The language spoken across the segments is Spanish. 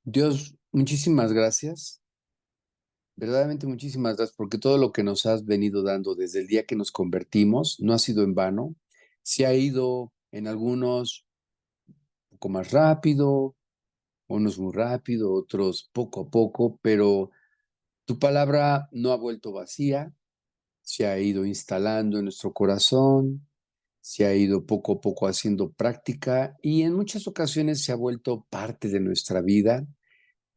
Dios, muchísimas gracias, verdaderamente muchísimas gracias, porque todo lo que nos has venido dando desde el día que nos convertimos no ha sido en vano, se ha ido en algunos un poco más rápido, unos muy rápido, otros poco a poco, pero tu palabra no ha vuelto vacía, se ha ido instalando en nuestro corazón, se ha ido poco a poco haciendo práctica y en muchas ocasiones se ha vuelto parte de nuestra vida.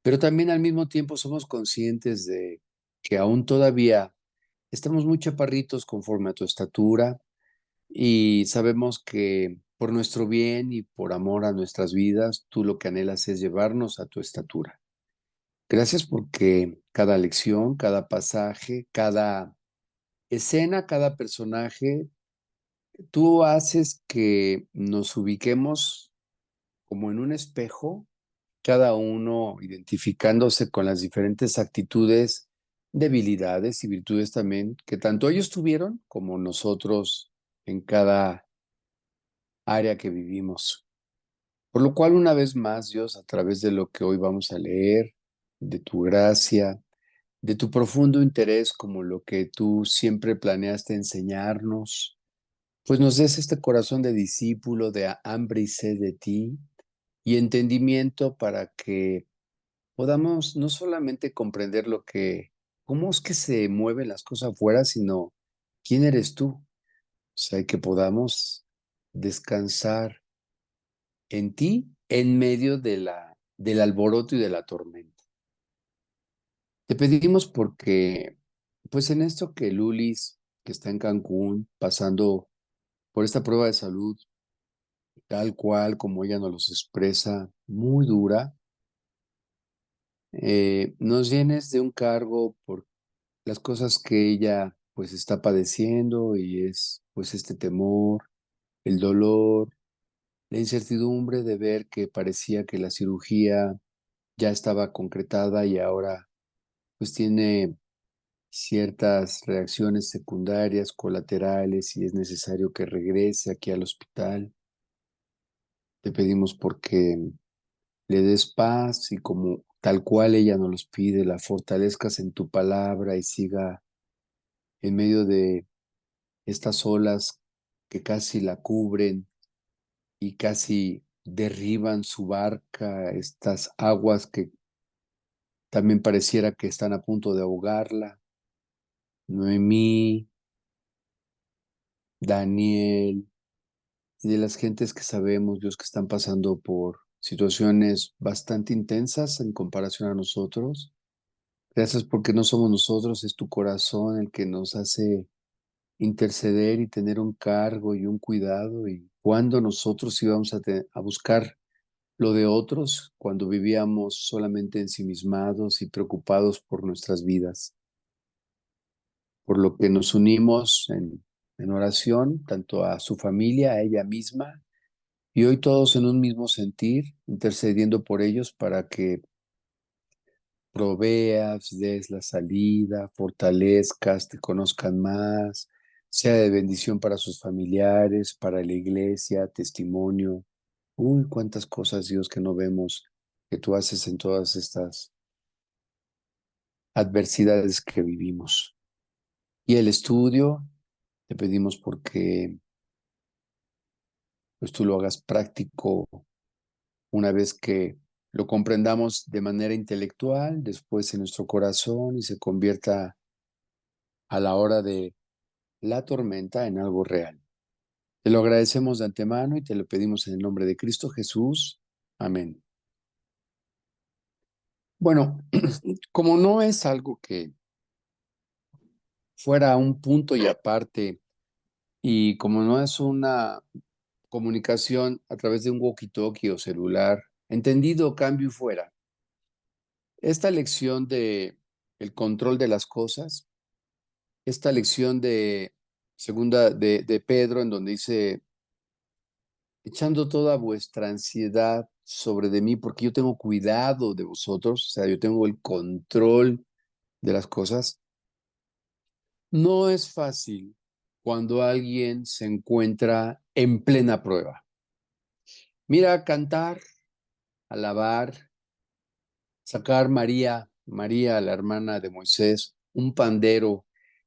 Pero también al mismo tiempo somos conscientes de que aún todavía estamos muy chaparritos conforme a tu estatura y sabemos que por nuestro bien y por amor a nuestras vidas, tú lo que anhelas es llevarnos a tu estatura. Gracias porque cada lección, cada pasaje, cada escena, cada personaje, tú haces que nos ubiquemos como en un espejo, cada uno identificándose con las diferentes actitudes, debilidades y virtudes también que tanto ellos tuvieron como nosotros en cada área que vivimos. Por lo cual, una vez más, Dios, a través de lo que hoy vamos a leer, de tu gracia, de tu profundo interés como lo que tú siempre planeaste enseñarnos, pues nos des este corazón de discípulo, de hambre y sed de ti y entendimiento para que podamos no solamente comprender cómo es que se mueven las cosas afuera, sino quién eres tú. O sea, y que podamos descansar en ti en medio del alboroto y de la tormenta. Te pedimos porque, pues en esto que Lulis, que está en Cancún, pasando por esta prueba de salud, tal cual como ella nos los expresa, muy dura, nos llenes de un cargo por las cosas que ella pues está padeciendo y es pues este temor, el dolor, la incertidumbre de ver que parecía que la cirugía ya estaba concretada y ahora pues tiene ciertas reacciones secundarias, colaterales y es necesario que regrese aquí al hospital. Te pedimos porque le des paz y como tal cual ella nos los pide, la fortalezcas en tu palabra y siga en medio de estas olas que casi la cubren y casi derriban su barca, estas aguas que también pareciera que están a punto de ahogarla. Noemí, Daniel, y de las gentes que sabemos, Dios, que están pasando por situaciones bastante intensas en comparación a nosotros. Gracias porque no somos nosotros, es tu corazón el que nos hace interceder y tener un cargo y un cuidado. Y cuando nosotros íbamos a buscar lo de otros, cuando vivíamos solamente ensimismados y preocupados por nuestras vidas, por lo que nos unimos en oración, tanto a su familia, a ella misma, y hoy todos en un mismo sentir, intercediendo por ellos para que proveas, des la salida, fortalezcas, te conozcan más, sea de bendición para sus familiares, para la iglesia, testimonio. Uy, cuántas cosas, Dios, que no vemos, que tú haces en todas estas adversidades que vivimos. Y el estudio, te pedimos porque pues tú lo hagas práctico una vez que lo comprendamos de manera intelectual, después en nuestro corazón y se convierta a la hora de la tormenta en algo real. Te lo agradecemos de antemano y te lo pedimos en el nombre de Cristo Jesús. Amén. Bueno, como no es algo que fuera un punto y aparte, y como no es una comunicación a través de un walkie-talkie o celular, entendido, cambio y fuera, esta lección de el control de las cosas, esta lección de segunda de Pedro, en donde dice, echando toda vuestra ansiedad sobre de mí, porque yo tengo cuidado de vosotros, o sea, yo tengo el control de las cosas. No es fácil cuando alguien se encuentra en plena prueba. Mira, cantar, alabar, sacar María, la hermana de Moisés, un pandero,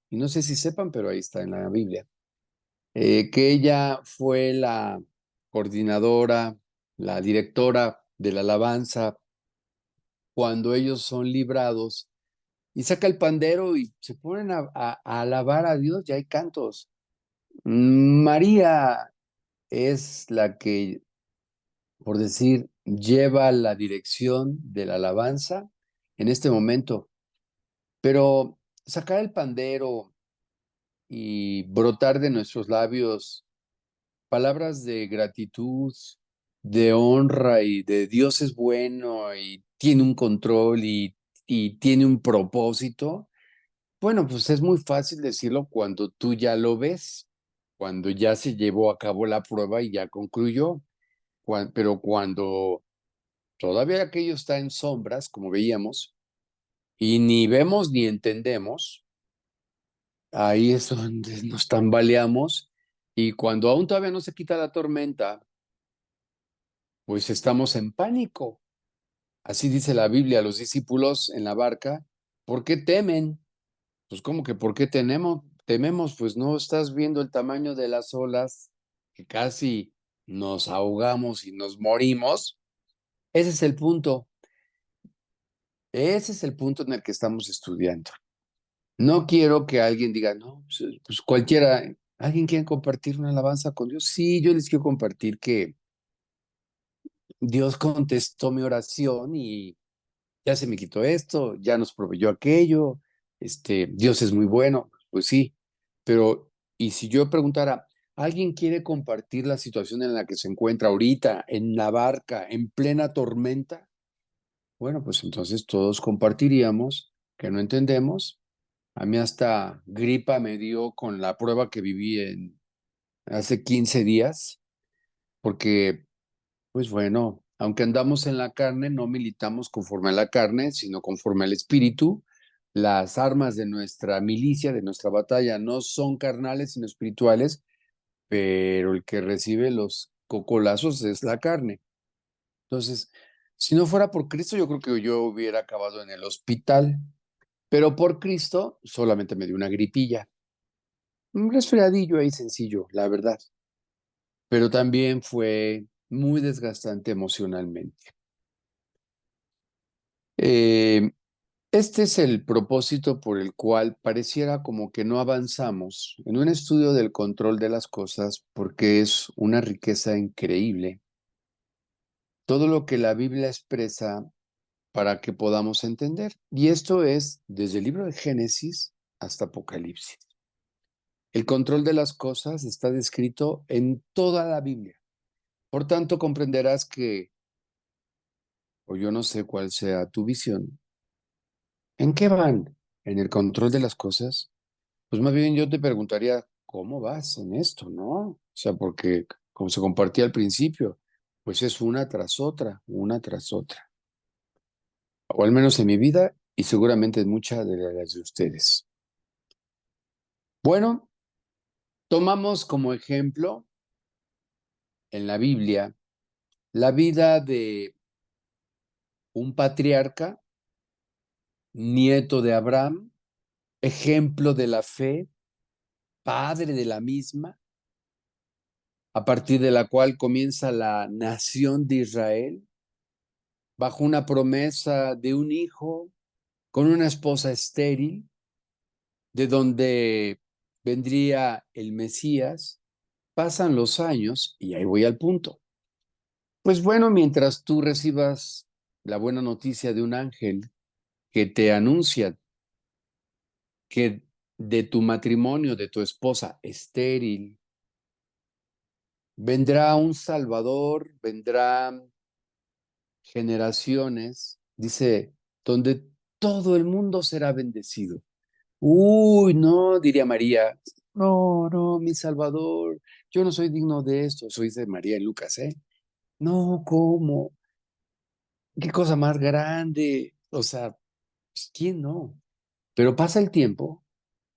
y no sé si sepan, pero ahí está en la Biblia, que ella fue la coordinadora, la directora de la alabanza cuando ellos son librados y saca el pandero y se ponen a alabar a Dios y hay cantos. María es la que, por decir, lleva la dirección de la alabanza en este momento, pero sacar el pandero y brotar de nuestros labios palabras de gratitud, de honra y de Dios es bueno y tiene un control y tiene un propósito. Bueno, pues es muy fácil decirlo cuando tú ya lo ves, cuando ya se llevó a cabo la prueba y ya concluyó. Pero cuando todavía aquello está en sombras, como veíamos, y ni vemos ni entendemos, ahí es donde nos tambaleamos y cuando aún todavía no se quita la tormenta, pues estamos en pánico. Así dice la Biblia a los discípulos en la barca, ¿por qué temen? Pues ¿cómo que por qué tememos? Pues no estás viendo el tamaño de las olas, que casi nos ahogamos y nos morimos. Ese es el punto. Ese es el punto en el que estamos estudiando. No quiero que alguien diga, no, pues cualquiera, ¿alguien quiere compartir una alabanza con Dios? Sí, yo les quiero compartir que Dios contestó mi oración y ya se me quitó esto, ya nos proveyó aquello, Dios es muy bueno, pues sí, pero ¿y si yo preguntara, ¿alguien quiere compartir la situación en la que se encuentra ahorita, en la barca, en plena tormenta? Bueno, pues entonces todos compartiríamos que no entendemos. A mí hasta gripa me dio con la prueba que viví hace 15 días, porque pues bueno, aunque andamos en la carne, no militamos conforme a la carne, sino conforme al espíritu. Las armas de nuestra milicia, de nuestra batalla, no son carnales, sino espirituales, pero el que recibe los cocolazos es la carne. Entonces, si no fuera por Cristo, yo creo que yo hubiera acabado en el hospital, pero por Cristo solamente me dio una gripilla, un resfriadillo ahí sencillo, la verdad, pero también fue muy desgastante emocionalmente. Eh, Este es el propósito por el cual pareciera como que no avanzamos en un estudio del control de las cosas porque es una riqueza increíble. Todo lo que la Biblia expresa para que podamos entender. Y esto es desde el libro de Génesis hasta Apocalipsis. El control de las cosas está descrito en toda la Biblia. Por tanto, comprenderás que, o yo no sé cuál sea tu visión, ¿en qué van? ¿En el control de las cosas? Pues más bien yo te preguntaría, ¿cómo vas en esto, no? O sea, porque como se compartía al principio, pues es una tras otra. O al menos en mi vida y seguramente en muchas de las de ustedes. Bueno, tomamos como ejemplo en la Biblia la vida de un patriarca, nieto de Abraham, ejemplo de la fe, padre de la misma, a partir de la cual comienza la nación de Israel bajo una promesa de un hijo con una esposa estéril, de donde vendría el Mesías. Pasan los años y ahí voy al punto. Pues bueno, mientras tú recibas la buena noticia de un ángel que te anuncia que de tu matrimonio, de tu esposa estéril, vendrá un Salvador, vendrán generaciones, dice, donde todo el mundo será bendecido. Uy, no, diría María. No, no, mi Salvador, yo no soy digno de esto. Soy de María y Lucas, ¿eh? No, ¿cómo? ¿Qué cosa más grande? O sea, pues, ¿quién no? Pero pasa el tiempo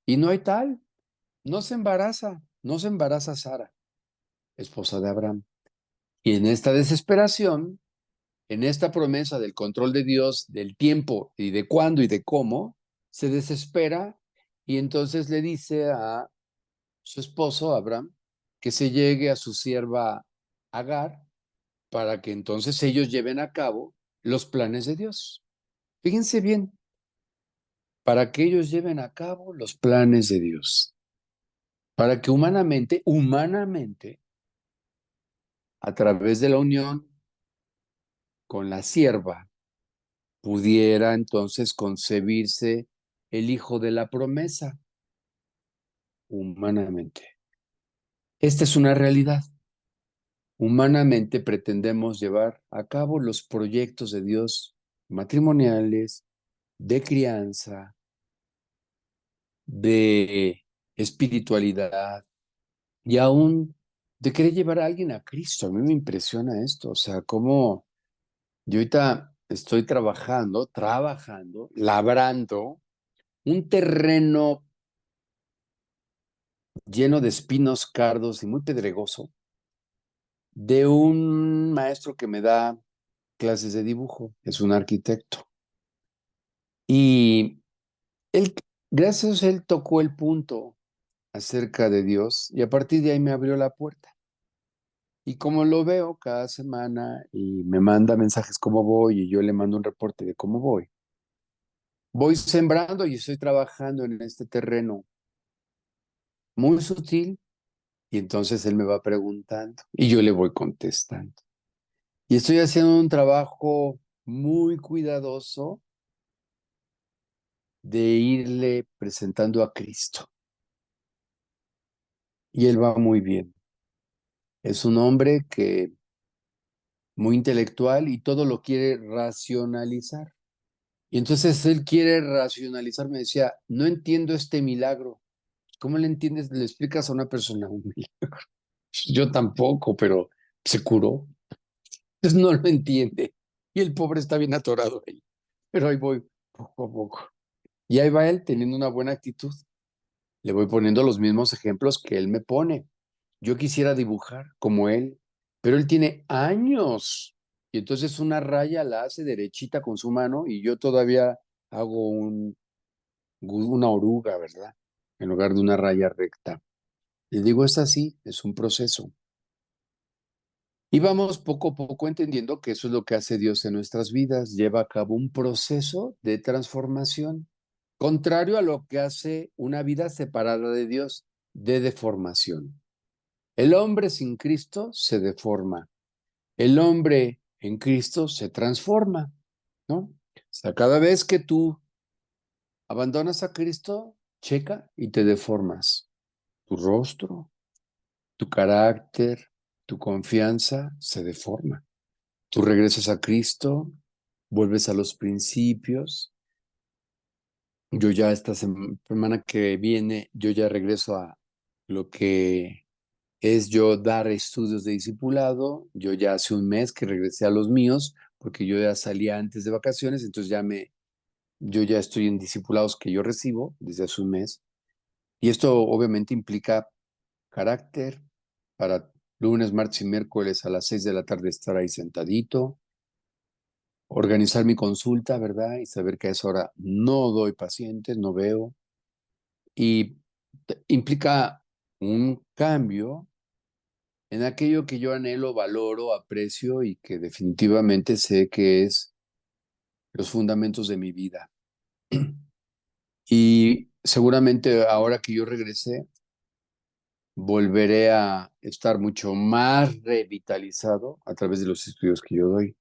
y no hay tal. No se embaraza Sara, esposa de Abraham. Y en esta desesperación, en esta promesa del control de Dios, del tiempo y de cuándo y de cómo, se desespera y entonces le dice a su esposo, Abraham, que se llegue a su sierva Agar para que entonces ellos lleven a cabo los planes de Dios. Fíjense bien, para que ellos lleven a cabo los planes de Dios, para que humanamente, a través de la unión con la sierva, pudiera entonces concebirse el hijo de la promesa, humanamente. Esta es una realidad. Humanamente pretendemos llevar a cabo los proyectos de Dios matrimoniales, de crianza, de espiritualidad y aún de querer llevar a alguien a Cristo. A mí me impresiona esto, o sea, cómo yo ahorita estoy trabajando, labrando un terreno lleno de espinos, cardos y muy pedregoso de un maestro que me da clases de dibujo, es un arquitecto. Y él, gracias a él, tocó el punto acerca de Dios y a partir de ahí me abrió la puerta. Y como lo veo cada semana y me manda mensajes cómo voy y yo le mando un reporte de cómo voy sembrando y estoy trabajando en este terreno muy sutil y entonces él me va preguntando y yo le voy contestando. Y estoy haciendo un trabajo muy cuidadoso de irle presentando a Cristo. Y él va muy bien. Es un hombre que muy intelectual y todo lo quiere racionalizar. Y entonces él quiere racionalizar, me decía, no entiendo este milagro. ¿Cómo le entiendes? ¿Le explicas a una persona un milagro? Yo tampoco, pero se curó. Entonces no lo entiende. Y el pobre está bien atorado ahí. Pero ahí voy, poco a poco. Y ahí va él teniendo una buena actitud. Le voy poniendo los mismos ejemplos que él me pone. Yo quisiera dibujar como él, pero él tiene años. Y entonces una raya la hace derechita con su mano y yo todavía hago una oruga, ¿verdad? En lugar de una raya recta. Le digo, es así, es un proceso. Y vamos poco a poco entendiendo que eso es lo que hace Dios en nuestras vidas, lleva a cabo un proceso de transformación, contrario a lo que hace una vida separada de Dios, de deformación. El hombre sin Cristo se deforma, el hombre en Cristo se transforma, ¿no? O sea, cada vez que tú abandonas a Cristo, checa y te deformas. Tu rostro, tu carácter, tu confianza se deforma. Tú regresas a Cristo, vuelves a los principios. Yo ya esta semana que viene, yo ya regreso a lo que es yo dar estudios de discipulado. Yo ya hace un mes que regresé a los míos porque yo ya salía antes de vacaciones, entonces yo ya estoy en discipulados que yo recibo desde hace un mes. Y esto obviamente implica carácter para lunes, martes y miércoles a las 6 de la tarde estar ahí sentadito, organizar mi consulta, ¿verdad? Y saber que a esa hora no doy pacientes, no veo. Y implica un cambio en aquello que yo anhelo, valoro, aprecio y que definitivamente sé que es los fundamentos de mi vida. Y seguramente ahora que yo regresé, volveré a estar mucho más revitalizado a través de los estudios que yo doy.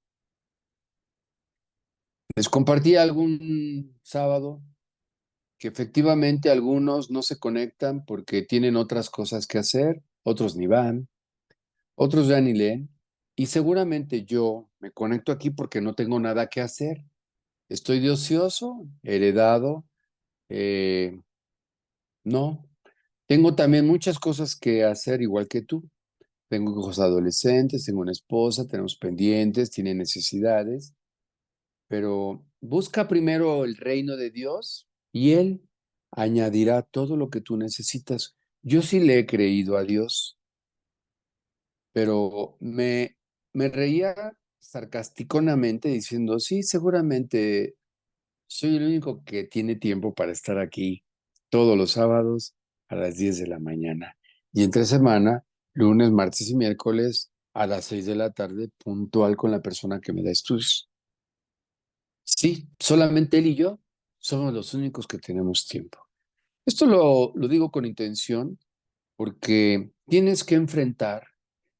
Les compartí algún sábado que efectivamente algunos no se conectan porque tienen otras cosas que hacer, otros ni van, otros ya ni leen, y seguramente yo me conecto aquí porque no tengo nada que hacer. Estoy de ocioso, heredado, eh, no. Tengo también muchas cosas que hacer igual que tú. Tengo hijos adolescentes, tengo una esposa, tenemos pendientes, tiene necesidades, pero busca primero el reino de Dios y Él añadirá todo lo que tú necesitas. Yo sí le he creído a Dios, pero me reía sarcasticonamente diciendo, sí, seguramente soy el único que tiene tiempo para estar aquí todos los sábados a las 10 de la mañana. Y entre semana, lunes, martes y miércoles a las 6 de la tarde, puntual con la persona que me da estudios. Sí, solamente él y yo somos los únicos que tenemos tiempo. Esto lo digo con intención porque tienes que enfrentar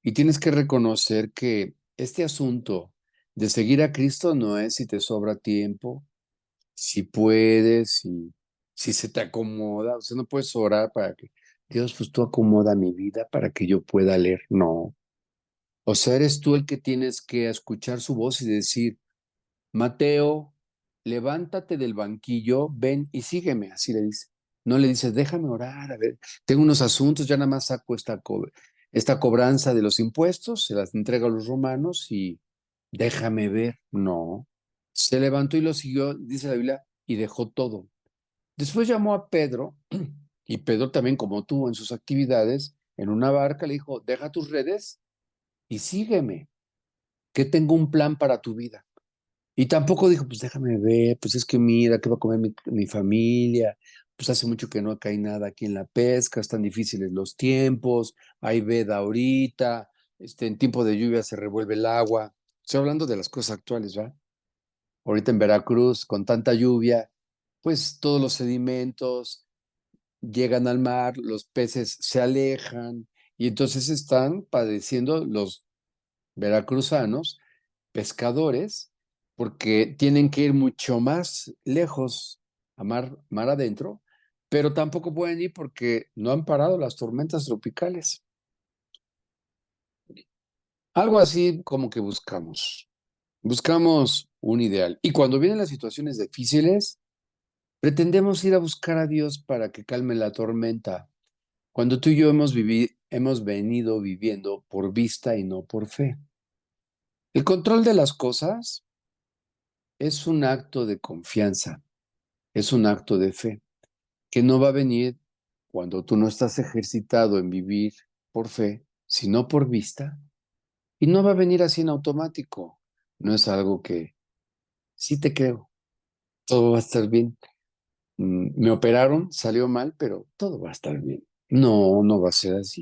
y tienes que reconocer que este asunto de seguir a Cristo no es si te sobra tiempo, si puedes, si se te acomoda. O sea, no puedes orar para que Dios, pues tú acomoda mi vida para que yo pueda leer. No. O sea, eres tú el que tienes que escuchar su voz y decir, Mateo, levántate del banquillo, ven y sígueme, así le dice. No le dices, déjame orar, a ver, tengo unos asuntos, ya nada más saco esta cobranza de los impuestos, se las entrego a los romanos y déjame ver. No. Se levantó y lo siguió, dice la Biblia, y dejó todo. Después llamó a Pedro, y Pedro también, como tú, en sus actividades, en una barca, le dijo, deja tus redes y sígueme, que tengo un plan para tu vida. Y tampoco dijo, pues déjame ver, pues es que mira, ¿qué va a comer mi familia? Pues hace mucho que no cae nada aquí en la pesca, están difíciles los tiempos, hay veda ahorita, en tiempo de lluvia se revuelve el agua. Estoy hablando de las cosas actuales, ¿va? Ahorita en Veracruz, con tanta lluvia, pues todos los sedimentos llegan al mar, los peces se alejan y entonces están padeciendo los veracruzanos pescadores porque tienen que ir mucho más lejos a mar adentro, pero tampoco pueden ir porque no han parado las tormentas tropicales. Algo así como que buscamos un ideal. Y cuando vienen las situaciones difíciles, pretendemos ir a buscar a Dios para que calme la tormenta, cuando tú y yo hemos venido viviendo por vista y no por fe. El control de las cosas es un acto de confianza, es un acto de fe, que no va a venir cuando tú no estás ejercitado en vivir por fe, sino por vista, y no va a venir así en automático. No es algo que sí te creo, todo va a estar bien. Me operaron, salió mal, pero todo va a estar bien. No, no va a ser así.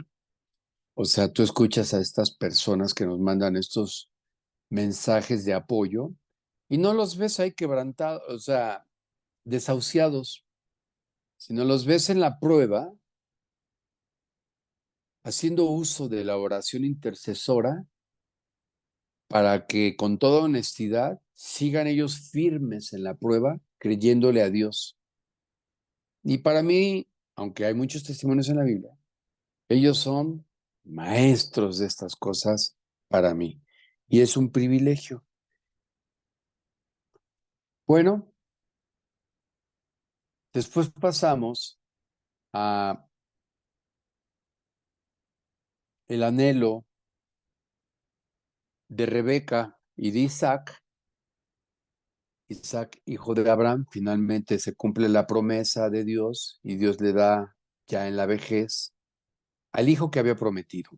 O sea, tú escuchas a estas personas que nos mandan estos mensajes de apoyo y no los ves ahí quebrantados, o sea, desahuciados, sino los ves en la prueba haciendo uso de la oración intercesora para que con toda honestidad sigan ellos firmes en la prueba, creyéndole a Dios. Y para mí, aunque hay muchos testimonios en la Biblia, ellos son maestros de estas cosas para mí. Y es un privilegio. Bueno, después pasamos a el anhelo de Rebeca y de Isaac. Isaac, hijo de Abraham, finalmente se cumple la promesa de Dios y Dios le da ya en la vejez al hijo que había prometido.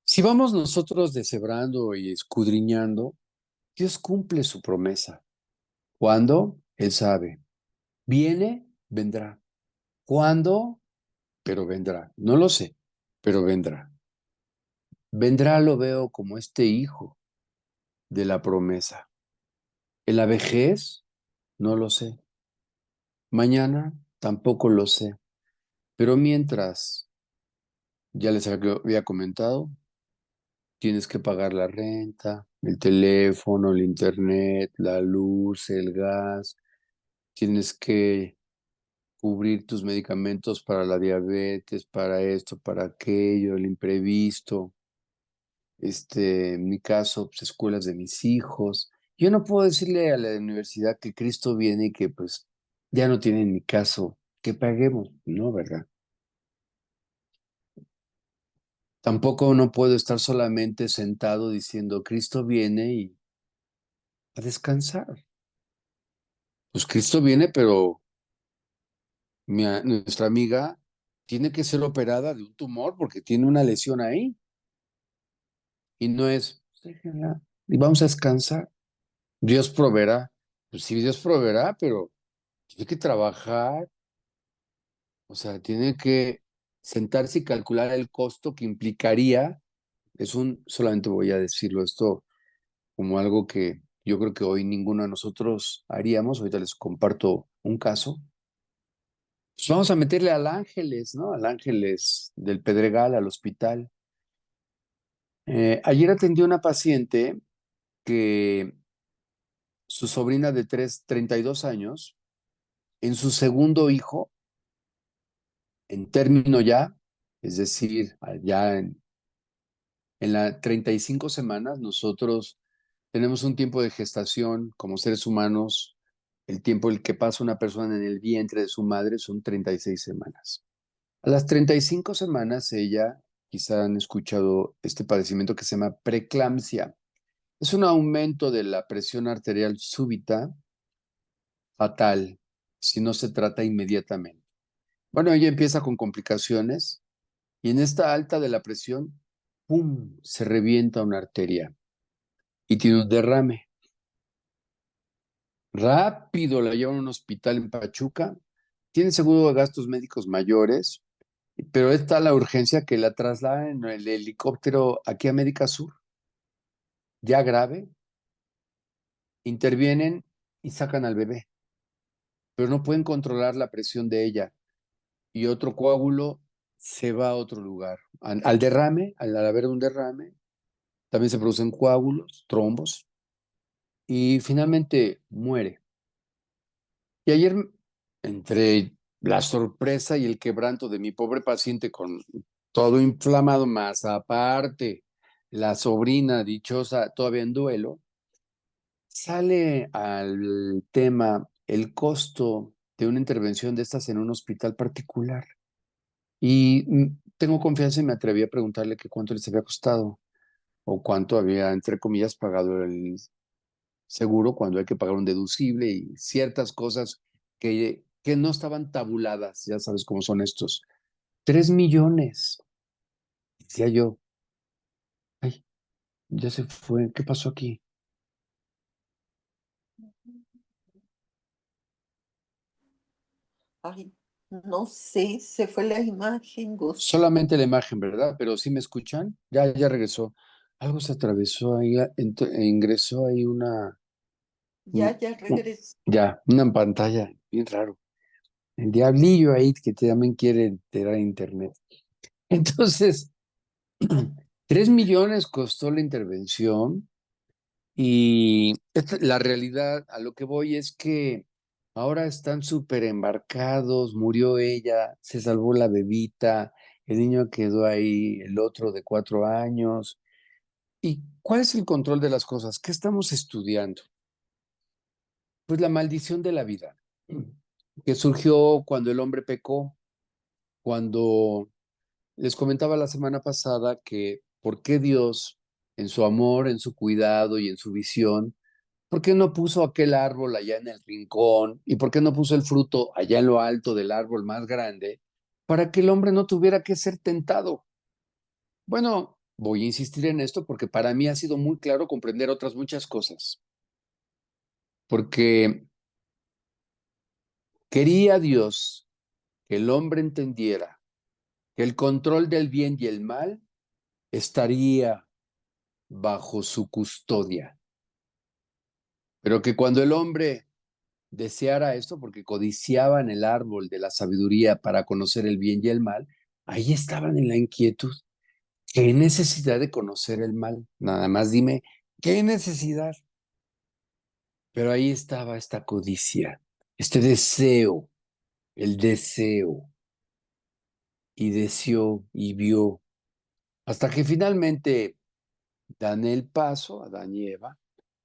Si vamos nosotros deshebrando y escudriñando, Dios cumple su promesa. ¿Cuándo? Él sabe. Viene, vendrá. ¿Cuándo? Pero vendrá. No lo sé, pero vendrá. Vendrá lo veo como este hijo de la promesa. En la vejez, no lo sé. Mañana, tampoco lo sé. Pero mientras, ya les había comentado, tienes que pagar la renta, el teléfono, el internet, la luz, el gas, tienes que cubrir tus medicamentos para la diabetes, para esto, para aquello, el imprevisto, en mi caso, pues, escuelas de mis hijos. Yo no puedo decirle a la universidad que Cristo viene y que pues ya no tiene en mi caso que paguemos, ¿no? ¿Verdad? Tampoco no puedo estar solamente sentado diciendo Cristo viene y a descansar. Pues Cristo viene, pero nuestra amiga tiene que ser operada de un tumor porque tiene una lesión ahí. Y no es, déjenla. Y vamos a descansar. Dios proveerá. Pues sí, Dios proveerá, pero tiene que trabajar. O sea, tiene que sentarse y calcular el costo que implicaría. Solamente voy a decirlo esto como algo que yo creo que hoy ninguno de nosotros haríamos. Ahorita les comparto un caso. Pues vamos a meterle al Ángeles, ¿no? Al Ángeles del Pedregal, al hospital. Ayer atendí a una paciente que su sobrina de 32 años, en su segundo hijo, en término ya, es decir, ya en las 35 semanas, nosotros tenemos un tiempo de gestación como seres humanos. El tiempo el que pasa una persona en el vientre de su madre son 36 semanas. A las 35 semanas, ella, quizá han escuchado este padecimiento que se llama preeclampsia. Es un aumento de la presión arterial súbita, fatal, si no se trata inmediatamente. Bueno, ella empieza con complicaciones y en esta alta de la presión, ¡pum!, se revienta una arteria y tiene un derrame. Rápido la llevan a un hospital en Pachuca, tiene seguro de gastos médicos mayores, pero está la urgencia que la trasladen en el helicóptero aquí a América Sur, ya grave, intervienen y sacan al bebé, pero no pueden controlar la presión de ella y otro coágulo se va a otro lugar. Al derrame, al haber un derrame, también se producen coágulos, trombos y finalmente muere. Y ayer, entre la sorpresa y el quebranto de mi pobre paciente con todo inflamado, más aparte, la sobrina dichosa todavía en duelo, sale al tema el costo de una intervención de estas en un hospital particular. Y tengo confianza y me atreví a preguntarle que cuánto les había costado o cuánto había, entre comillas, pagado el seguro cuando hay que pagar un deducible y ciertas cosas que no estaban tabuladas, ya sabes cómo son estos. 3 millones, decía yo. Ay, ya se fue, ¿qué pasó aquí? Ay, no sé, se fue la imagen, Gus. Solamente la imagen, ¿verdad? Pero sí me escuchan, ya regresó. Algo se atravesó ahí, ingresó ahí Ya, un- ya un- regresó. una pantalla, bien raro. El diablillo ahí que también quiere enterar a internet. Entonces, 3 millones costó la intervención y la realidad a lo que voy es que ahora están súper embarcados, murió ella, se salvó la bebita, el niño quedó ahí, el otro de 4 años. ¿Y cuál es el control de las cosas? ¿Qué estamos estudiando? Pues la maldición de la vida, que surgió cuando el hombre pecó, cuando les comentaba la semana pasada que por qué Dios, en su amor, en su cuidado y en su visión, ¿por qué no puso aquel árbol allá en el rincón? ¿Y por qué no puso el fruto allá en lo alto del árbol más grande? Para que el hombre no tuviera que ser tentado. Bueno, voy a insistir en esto porque para mí ha sido muy claro comprender otras muchas cosas. Porque quería Dios que el hombre entendiera que el control del bien y el mal estaría bajo su custodia, pero que cuando el hombre deseara esto, porque codiciaban el árbol de la sabiduría para conocer el bien y el mal, ahí estaban en la inquietud. ¿Qué necesidad de conocer el mal? Nada más dime, ¿qué necesidad? Pero ahí estaba esta codicia, este deseo, el deseo, y deseó y vio, hasta que finalmente dan el paso, Adán y Eva.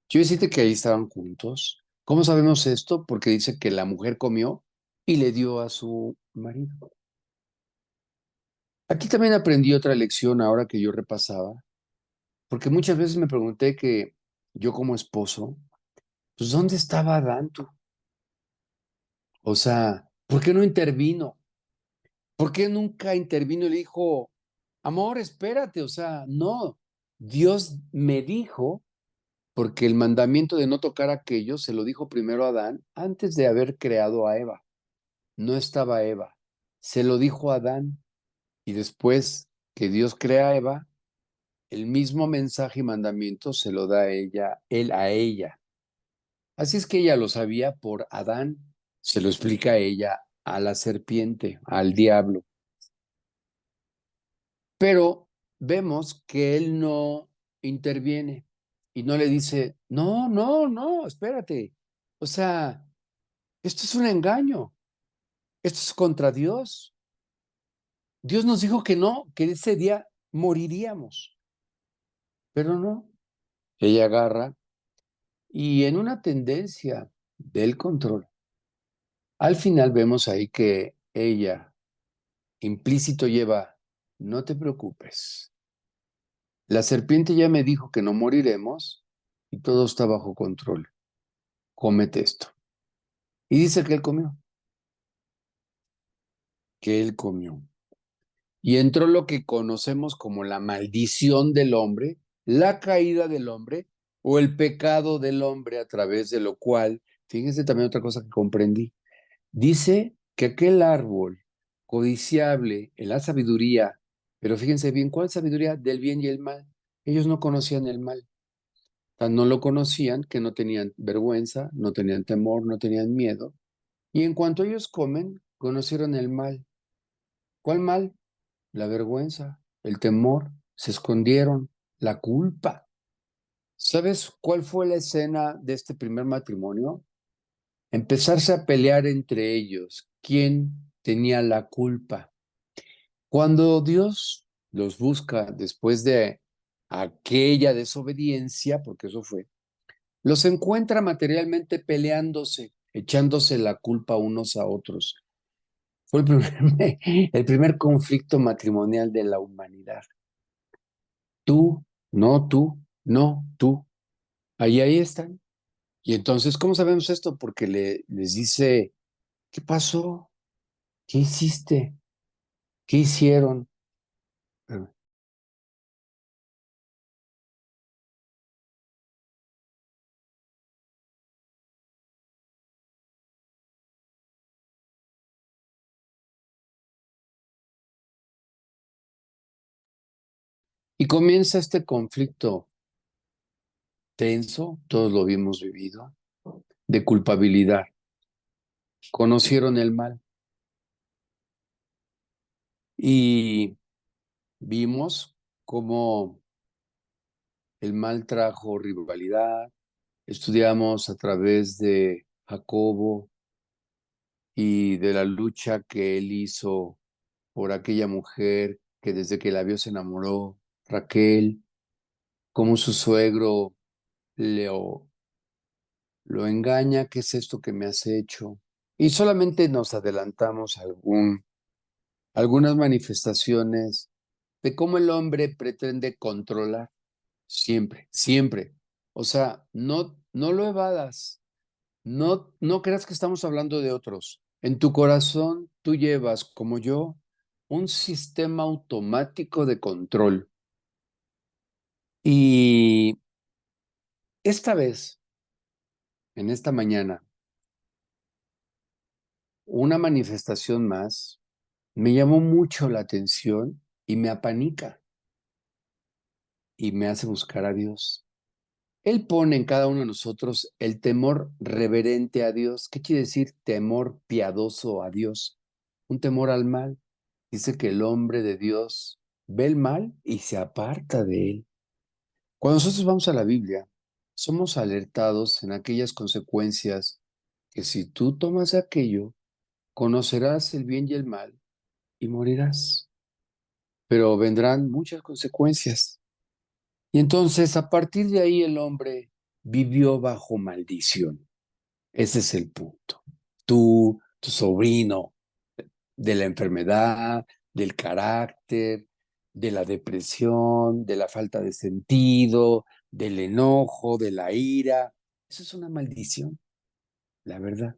Yo decirte que ahí estaban juntos. ¿Cómo sabemos esto? Porque dice que la mujer comió y le dio a su marido. Aquí también aprendí otra lección ahora que yo repasaba, porque muchas veces me pregunté que yo como esposo, pues ¿dónde estaba Adán tú? O sea, ¿por qué no intervino? ¿Por qué nunca intervino y le dijo, amor, espérate? O sea, no. Dios me dijo, porque el mandamiento de no tocar aquello se lo dijo primero a Adán antes de haber creado a Eva. No estaba Eva. Se lo dijo a Adán y después que Dios crea a Eva, el mismo mensaje y mandamiento se lo da a ella, él a ella. Así es que ella lo sabía por Adán, se lo explica a ella, a la serpiente, al diablo. Pero vemos que él no interviene y no le dice, no, no, no, espérate. O sea, esto es un engaño, esto es contra Dios. Dios nos dijo que no, que ese día moriríamos, pero no. Ella agarra y en una tendencia del control, al final vemos ahí que ella implícito lleva, no te preocupes, la serpiente ya me dijo que no moriremos y todo está bajo control, cómete esto. Y dice que él comió. Y entró lo que conocemos como la maldición del hombre, la caída del hombre o el pecado del hombre a través de lo cual, fíjense también otra cosa que comprendí, dice que aquel árbol codiciable en la sabiduría, pero fíjense bien, ¿cuál sabiduría? Del bien y el mal. Ellos no conocían el mal, tan no lo conocían que no tenían vergüenza, no tenían temor, no tenían miedo. Y en cuanto ellos comen, conocieron el mal. ¿Cuál mal? La vergüenza, el temor, se escondieron, la culpa. ¿Sabes cuál fue la escena de este primer matrimonio? Empezarse a pelear entre ellos. ¿Quién tenía la culpa? Cuando Dios los busca después de aquella desobediencia, porque eso fue, los encuentra materialmente peleándose, echándose la culpa unos a otros. Fue el primer conflicto matrimonial de la humanidad. Tú, no tú, no tú. Ahí están. Y entonces, ¿cómo sabemos esto? Porque les dice, ¿qué pasó? ¿Qué hiciste? ¿Qué hicieron? Y comienza este conflicto tenso, todos lo habíamos vivido, de culpabilidad. Conocieron el mal y vimos cómo el mal trajo rivalidad. Estudiamos a través de Jacobo y de la lucha que él hizo por aquella mujer que desde que la vio se enamoró, Raquel, cómo su suegro lo, lo engaña, ¿qué es esto que me has hecho? Y solamente nos adelantamos a algunas manifestaciones de cómo el hombre pretende controlar siempre, siempre. O sea, no, no lo evadas, no, no creas que estamos hablando de otros. En tu corazón tú llevas, como yo, un sistema automático de control. Y esta vez, en esta mañana, una manifestación más me llamó mucho la atención y me apanica y me hace buscar a Dios. Él pone en cada uno de nosotros el temor reverente a Dios. ¿Qué quiere decir temor piadoso a Dios? Un temor al mal. Dice que el hombre de Dios ve el mal y se aparta de él. Cuando nosotros vamos a la Biblia, somos alertados en aquellas consecuencias que si tú tomas aquello, conocerás el bien y el mal y morirás. Pero vendrán muchas consecuencias. Y entonces, a partir de ahí, el hombre vivió bajo maldición. Ese es el punto. Tú, tu sobrino, de la enfermedad, del carácter, de la depresión, de la falta de sentido, del enojo, de la ira. Eso es una maldición, la verdad.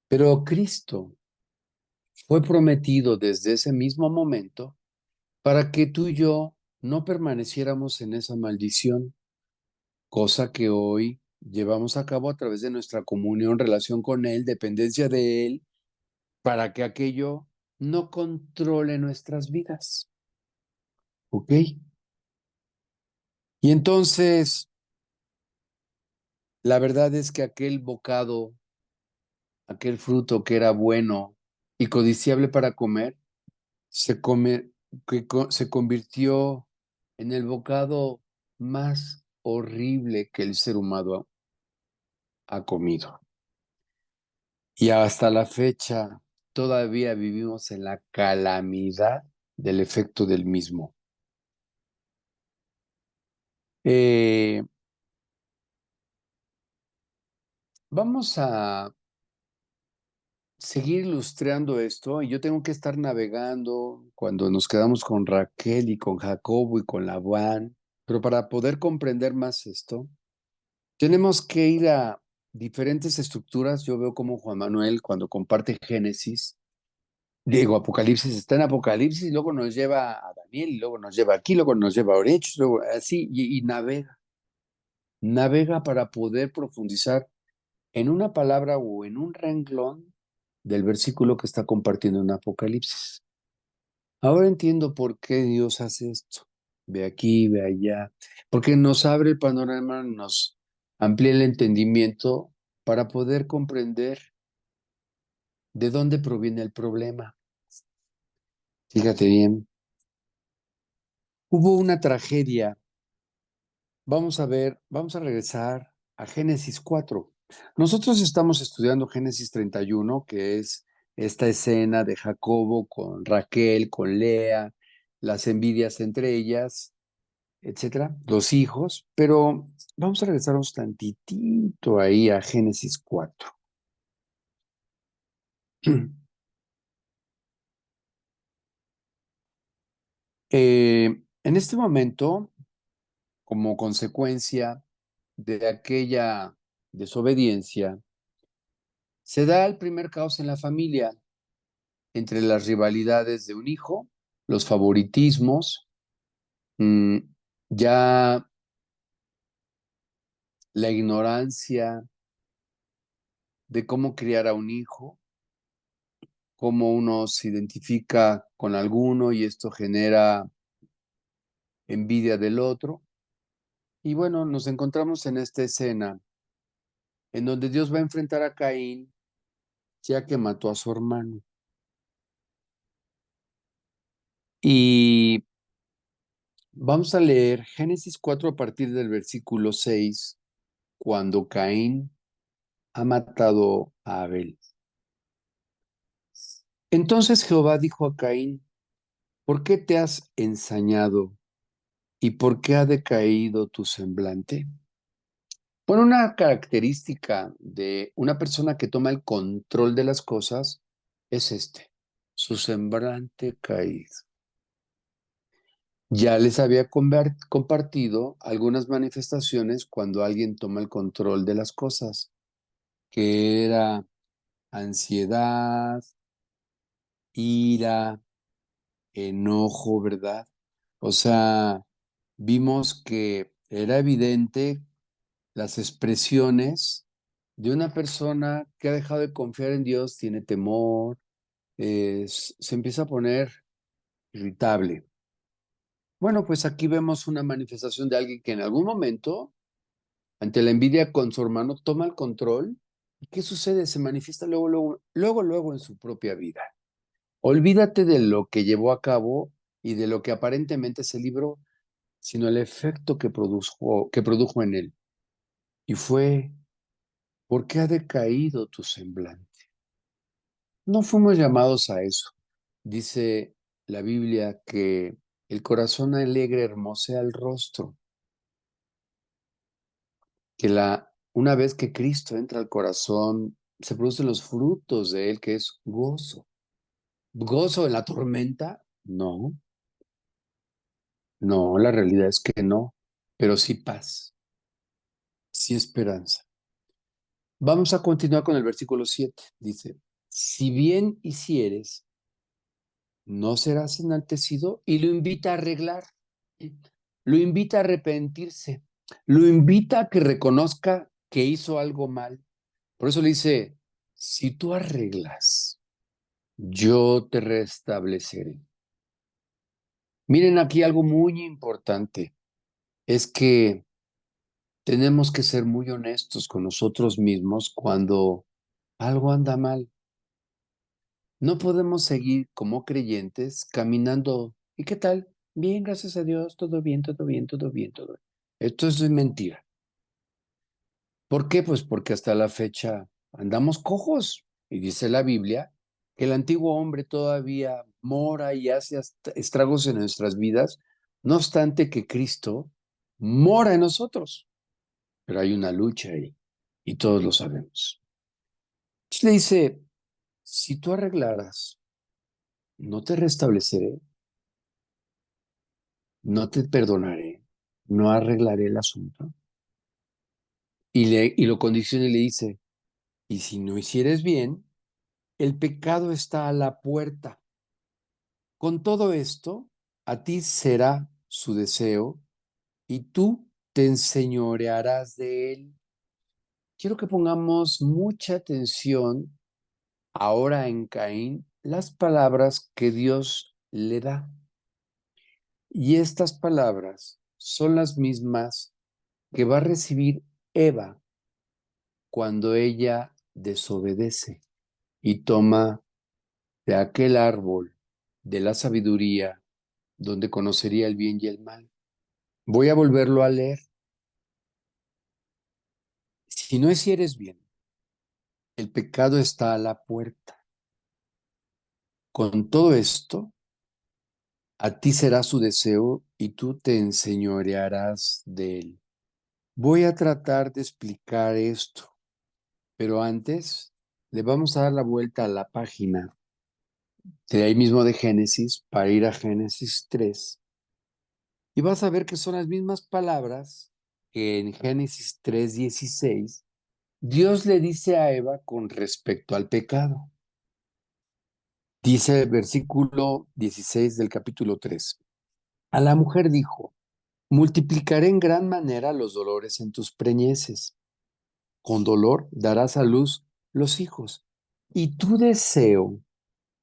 Pero Cristo fue prometido desde ese mismo momento para que tú y yo no permaneciéramos en esa maldición, cosa que hoy llevamos a cabo a través de nuestra comunión, relación con Él, dependencia de Él, para que aquello no controle nuestras vidas. ¿Ok? Y entonces, la verdad es que aquel bocado, aquel fruto que era bueno y codiciable para comer, se come, se convirtió en el bocado más horrible que el ser humano ha comido. Y hasta la fecha todavía vivimos en la calamidad del efecto del mismo. Eh, Vamos a seguir ilustrando esto y yo tengo que estar navegando cuando nos quedamos con Raquel y con Jacobo y con Labán, pero para poder comprender más esto, tenemos que ir a diferentes estructuras. Yo veo como Juan Manuel cuando comparte Génesis, digo, Apocalipsis está en Apocalipsis y luego nos lleva a Daniel y luego nos lleva aquí, luego nos lleva a Hechos, luego así y navega, navega para poder profundizar en una palabra o en un renglón del versículo que está compartiendo en Apocalipsis. Ahora entiendo por qué Dios hace esto. Ve aquí, ve allá, porque nos abre el panorama, nos amplía el entendimiento para poder comprender de dónde proviene el problema. Fíjate bien, hubo una tragedia. Vamos a ver, vamos a regresar a Génesis 4. Nosotros estamos estudiando Génesis 31, que es esta escena de Jacobo con Raquel, con Lea, las envidias entre ellas, etcétera, los hijos, pero vamos a regresarnos tantitito ahí a Génesis 4. En este momento, como consecuencia de aquella desobediencia, se da el primer caos en la familia entre las rivalidades de un hijo, los favoritismos, mm, ya la ignorancia de cómo criar a un hijo, cómo uno se identifica con alguno y esto genera envidia del otro. Y bueno, nos encontramos en esta escena en donde Dios va a enfrentar a Caín ya que mató a su hermano. Y vamos a leer Génesis 4 a partir del versículo 6, cuando Caín ha matado a Abel. Entonces Jehová dijo a Caín: ¿por qué te has ensañado y por qué ha decaído tu semblante? Bueno, una característica de una persona que toma el control de las cosas es su semblante caído. Ya les había compartido algunas manifestaciones cuando alguien toma el control de las cosas, que era ansiedad, ira, enojo, ¿verdad? O sea, vimos que era evidente las expresiones de una persona que ha dejado de confiar en Dios, tiene temor, se empieza a poner irritable. Bueno, pues aquí vemos una manifestación de alguien que en algún momento, ante la envidia con su hermano, toma el control. ¿Y qué sucede? Se manifiesta luego en su propia vida. Olvídate de lo que llevó a cabo y de lo que aparentemente se libró, sino el efecto que produjo en él. Y fue: ¿por qué ha decaído tu semblante? No fuimos llamados a eso. Dice la Biblia que el corazón alegre hermosea el rostro, que una vez que Cristo entra al corazón, se producen los frutos de él, que es gozo. ¿Gozo en la tormenta? No, no, la realidad es que no, pero sí paz, sí esperanza. Vamos a continuar con el versículo 7. Dice: si bien hicieres, no serás enaltecido, y lo invita a arreglar. Lo invita a arrepentirse, lo invita a que reconozca que hizo algo mal. Por eso le dice, si tú arreglas, yo te restableceré. Miren aquí algo muy importante, es que tenemos que ser muy honestos con nosotros mismos cuando algo anda mal. No podemos seguir como creyentes caminando. ¿Y qué tal? Bien, gracias a Dios, todo bien, todo bien, todo bien, todo bien. Esto es mentira. ¿Por qué? Pues porque hasta la fecha andamos cojos. Y dice la Biblia que el antiguo hombre todavía mora y hace estragos en nuestras vidas, no obstante que Cristo mora en nosotros. Pero hay una lucha ahí y todos lo sabemos. Entonces le dice, si tú arreglaras, no te restableceré, no te perdonaré, no arreglaré el asunto. Y lo condiciona y le dice, y si no hicieres bien, el pecado está a la puerta. Con todo esto, a ti será su deseo y tú te enseñorearás de él. Quiero que pongamos mucha atención ahora en Caín las palabras que Dios le da. Y estas palabras son las mismas que va a recibir Eva cuando ella desobedece y toma de aquel árbol de la sabiduría donde conocería el bien y el mal. Voy a volverlo a leer. Si no hicieres bien, el pecado está a la puerta. Con todo esto, a ti será su deseo y tú te enseñorearás de él. Voy a tratar de explicar esto, pero antes le vamos a dar la vuelta a la página de ahí mismo de Génesis para ir a Génesis 3 y vas a ver que son las mismas palabras que en Génesis 3:16 Dios le dice a Eva con respecto al pecado. Dice el versículo 16 del capítulo 3. A la mujer dijo, multiplicaré en gran manera los dolores en tus preñeces. Con dolor darás a luz los hijos, y tu deseo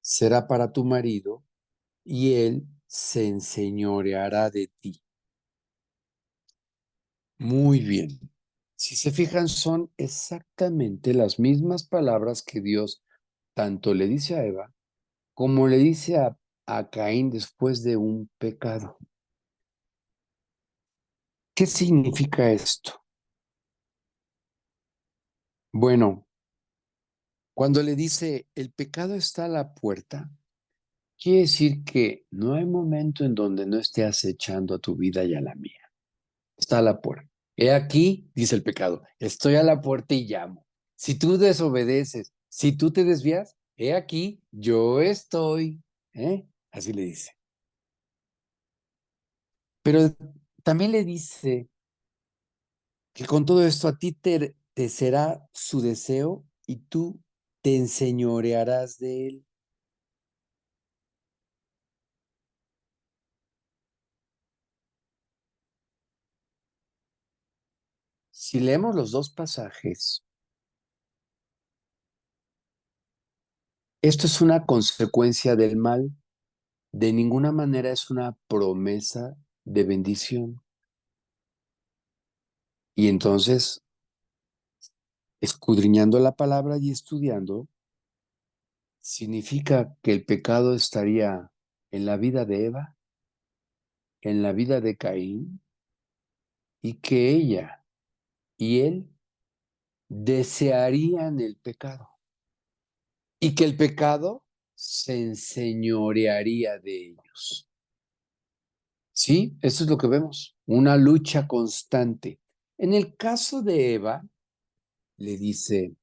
será para tu marido, y él se enseñoreará de ti. Muy bien. Si se fijan, son exactamente las mismas palabras que Dios tanto le dice a Eva como le dice a Caín después de un pecado. ¿Qué significa esto? Bueno, cuando le dice el pecado está a la puerta, quiere decir que no hay momento en donde no esté acechando a tu vida y a la mía. Está a la puerta. He aquí, dice el pecado, estoy a la puerta y llamo. Si tú desobedeces, si tú te desvías, he aquí, yo estoy. ¿Eh? Así le dice. Pero también le dice que con todo esto a ti te será su deseo y tú te enseñorearás de él. Si leemos los dos pasajes, esto es una consecuencia del mal, de ninguna manera es una promesa de bendición. Y entonces, escudriñando la palabra y estudiando, significa que el pecado estaría en la vida de Eva, en la vida de Caín, y que ella y él desearían el pecado, y que el pecado se enseñorearía de ellos. Sí, eso es lo que vemos, una lucha constante. En el caso de Eva, le dice,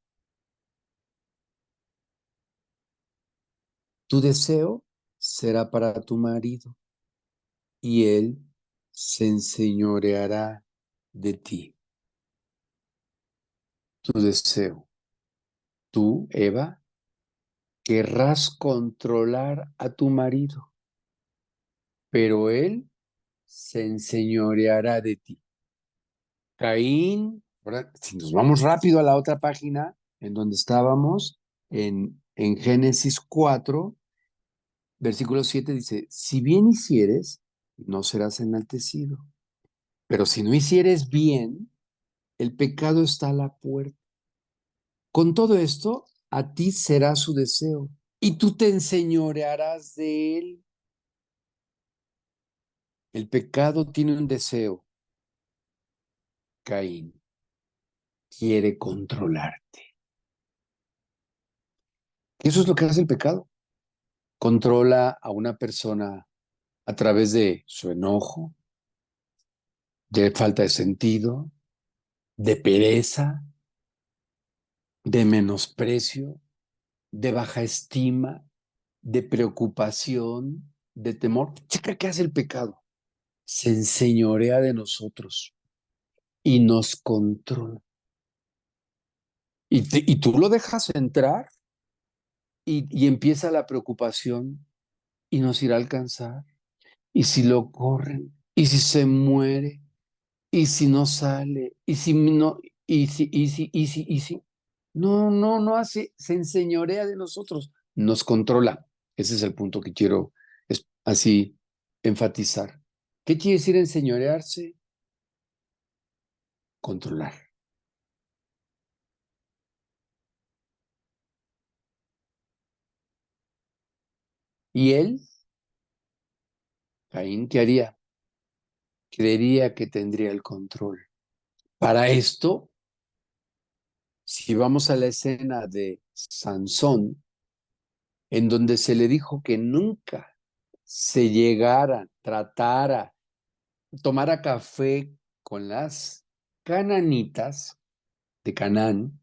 tu deseo será para tu marido y él se enseñoreará de ti. Tu deseo. Tú, Eva, querrás controlar a tu marido, pero él se enseñoreará de ti. Caín, ahora, si nos vamos rápido a la otra página en donde estábamos, en Génesis 4, versículo 7 dice, si bien hicieres, no serás enaltecido, pero si no hicieres bien, el pecado está a la puerta. Con todo esto, a ti será su deseo y tú te enseñorearás de él. El pecado tiene un deseo, Caín, quiere controlarte. Eso es lo que hace el pecado. Controla a una persona a través de su enojo, de falta de sentido, de pereza, de menosprecio, de baja estima, de preocupación, de temor. Checa qué hace el pecado. Se enseñorea de nosotros y nos controla. Y tú lo dejas entrar y empieza la preocupación y nos irá a alcanzar. ¿Y si lo corren? ¿Y si se muere? ¿Y si no sale? ¿Y si no? ¿Y si? No, no, no hace, se enseñorea de nosotros, nos controla. Ese es el punto que quiero así enfatizar. ¿Qué quiere decir enseñorearse? Controlar. ¿Y él, Caín, qué haría? Creería que tendría el control. Para esto, si vamos a la escena de Sansón, en donde se le dijo que nunca se llegara, tratara, tomara café con las cananitas de Canaán,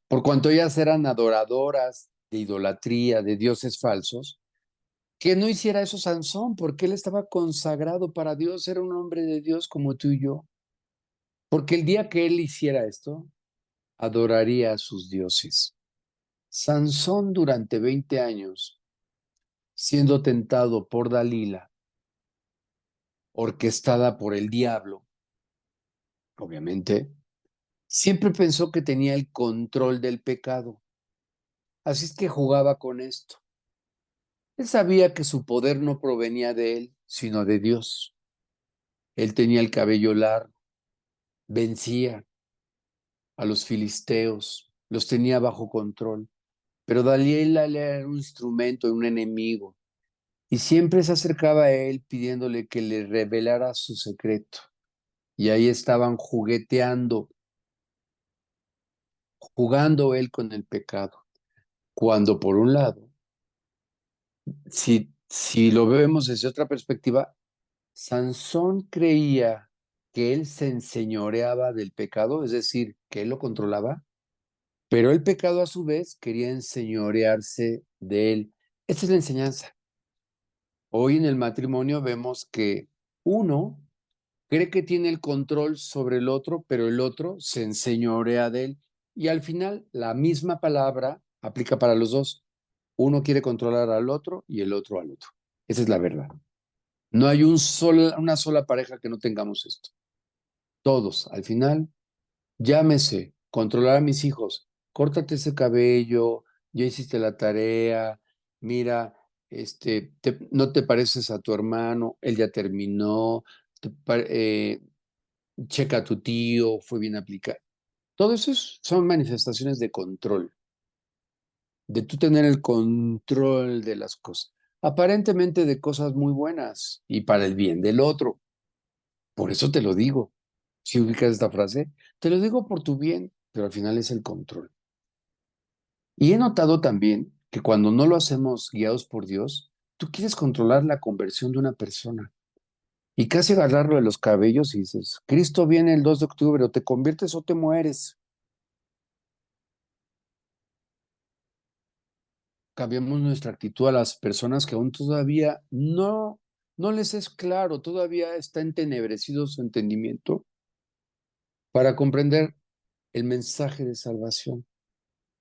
por cuanto ellas eran adoradoras de idolatría, de dioses falsos, que no hiciera eso Sansón, porque él estaba consagrado para Dios, era un hombre de Dios como tú y yo, porque el día que él hiciera esto, adoraría a sus dioses. Sansón durante 20 años, siendo tentado por Dalila, orquestada por el diablo, obviamente, siempre pensó que tenía el control del pecado. Así es que jugaba con esto. Él sabía que su poder no provenía de él, sino de Dios. Él tenía el cabello largo, vencía a los filisteos, los tenía bajo control. Pero Dalila era un instrumento, un enemigo, y siempre se acercaba a él pidiéndole que le revelara su secreto. Y ahí estaban jugueteando, jugando él con el pecado. Cuando por un lado, si lo vemos desde otra perspectiva, Sansón creía que él se enseñoreaba del pecado, es decir, que él lo controlaba, pero el pecado a su vez quería enseñorearse de él. Esta es la enseñanza. Hoy en el matrimonio vemos que uno cree que tiene el control sobre el otro, pero el otro se enseñorea de él. Y al final, la misma palabra aplica para los dos. Uno quiere controlar al otro y el otro al otro. Esa es la verdad. No hay una sola pareja que no tengamos esto. Todos, al final, llámese, controlar a mis hijos, córtate ese cabello, ya hiciste la tarea, mira, no te pareces a tu hermano, él ya terminó, checa a tu tío, fue bien aplicado. Todo eso son manifestaciones de control, de tú tener el control de las cosas, aparentemente de cosas muy buenas y para el bien del otro. Por eso te lo digo. Si ubicas esta frase, te lo digo por tu bien, pero al final es el control. Y he notado también que cuando no lo hacemos guiados por Dios, tú quieres controlar la conversión de una persona y casi agarrarlo de los cabellos y dices, Cristo viene el 2 de octubre, o te conviertes o te mueres. Cambiamos nuestra actitud a las personas que aún todavía no les es claro, todavía está entenebrecido su entendimiento para comprender el mensaje de salvación.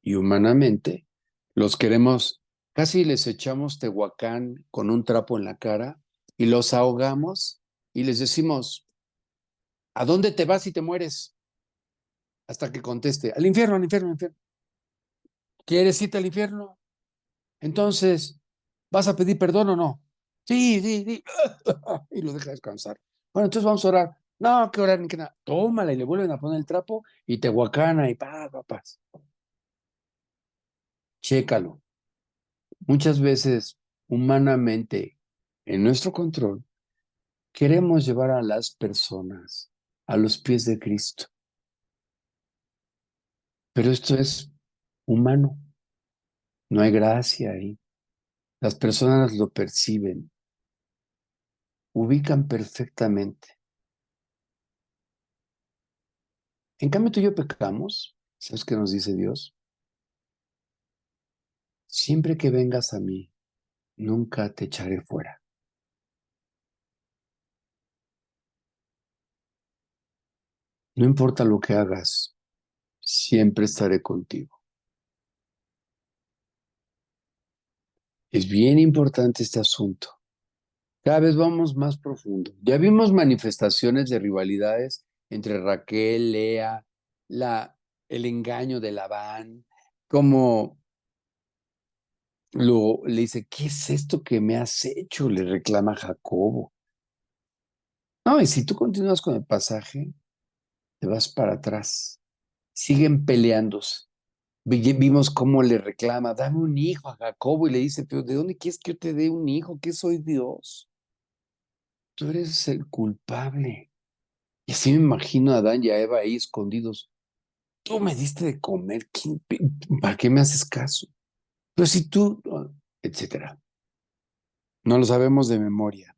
Y humanamente los queremos, casi les echamos tehuacán con un trapo en la cara y los ahogamos y les decimos, ¿a dónde te vas si te mueres? Hasta que conteste, al infierno, al infierno, al infierno. ¿Quieres irte al infierno? Entonces, ¿vas a pedir perdón o no? Sí, sí, sí. Y lo deja descansar. Bueno, entonces vamos a orar. No, que orar ni que nada. Tómala y le vuelven a poner el trapo y te guacana y paz. Chécalo. Muchas veces, humanamente, en nuestro control, queremos llevar a las personas a los pies de Cristo. Pero esto es humano. No hay gracia ahí. Las personas lo perciben, ubican perfectamente. En cambio, tú y yo pecamos. ¿Sabes qué nos dice Dios? Siempre que vengas a mí, nunca te echaré fuera. No importa lo que hagas, siempre estaré contigo. Es bien importante este asunto. Cada vez vamos más profundo. Ya vimos manifestaciones de rivalidades entre Raquel, Lea, el engaño de Labán, como le dice, ¿qué es esto que me has hecho? Le reclama Jacobo. No, y si tú continúas con el pasaje, te vas para atrás. Siguen peleándose. Vimos cómo le reclama, dame un hijo a Jacobo y le dice, pero ¿de dónde quieres que yo te dé un hijo? ¿Qué soy Dios? Tú eres el culpable. Y así me imagino a Adán y a Eva ahí escondidos. Tú me diste de comer, ¿para qué me haces caso? Pero si tú, etcétera. No lo sabemos de memoria.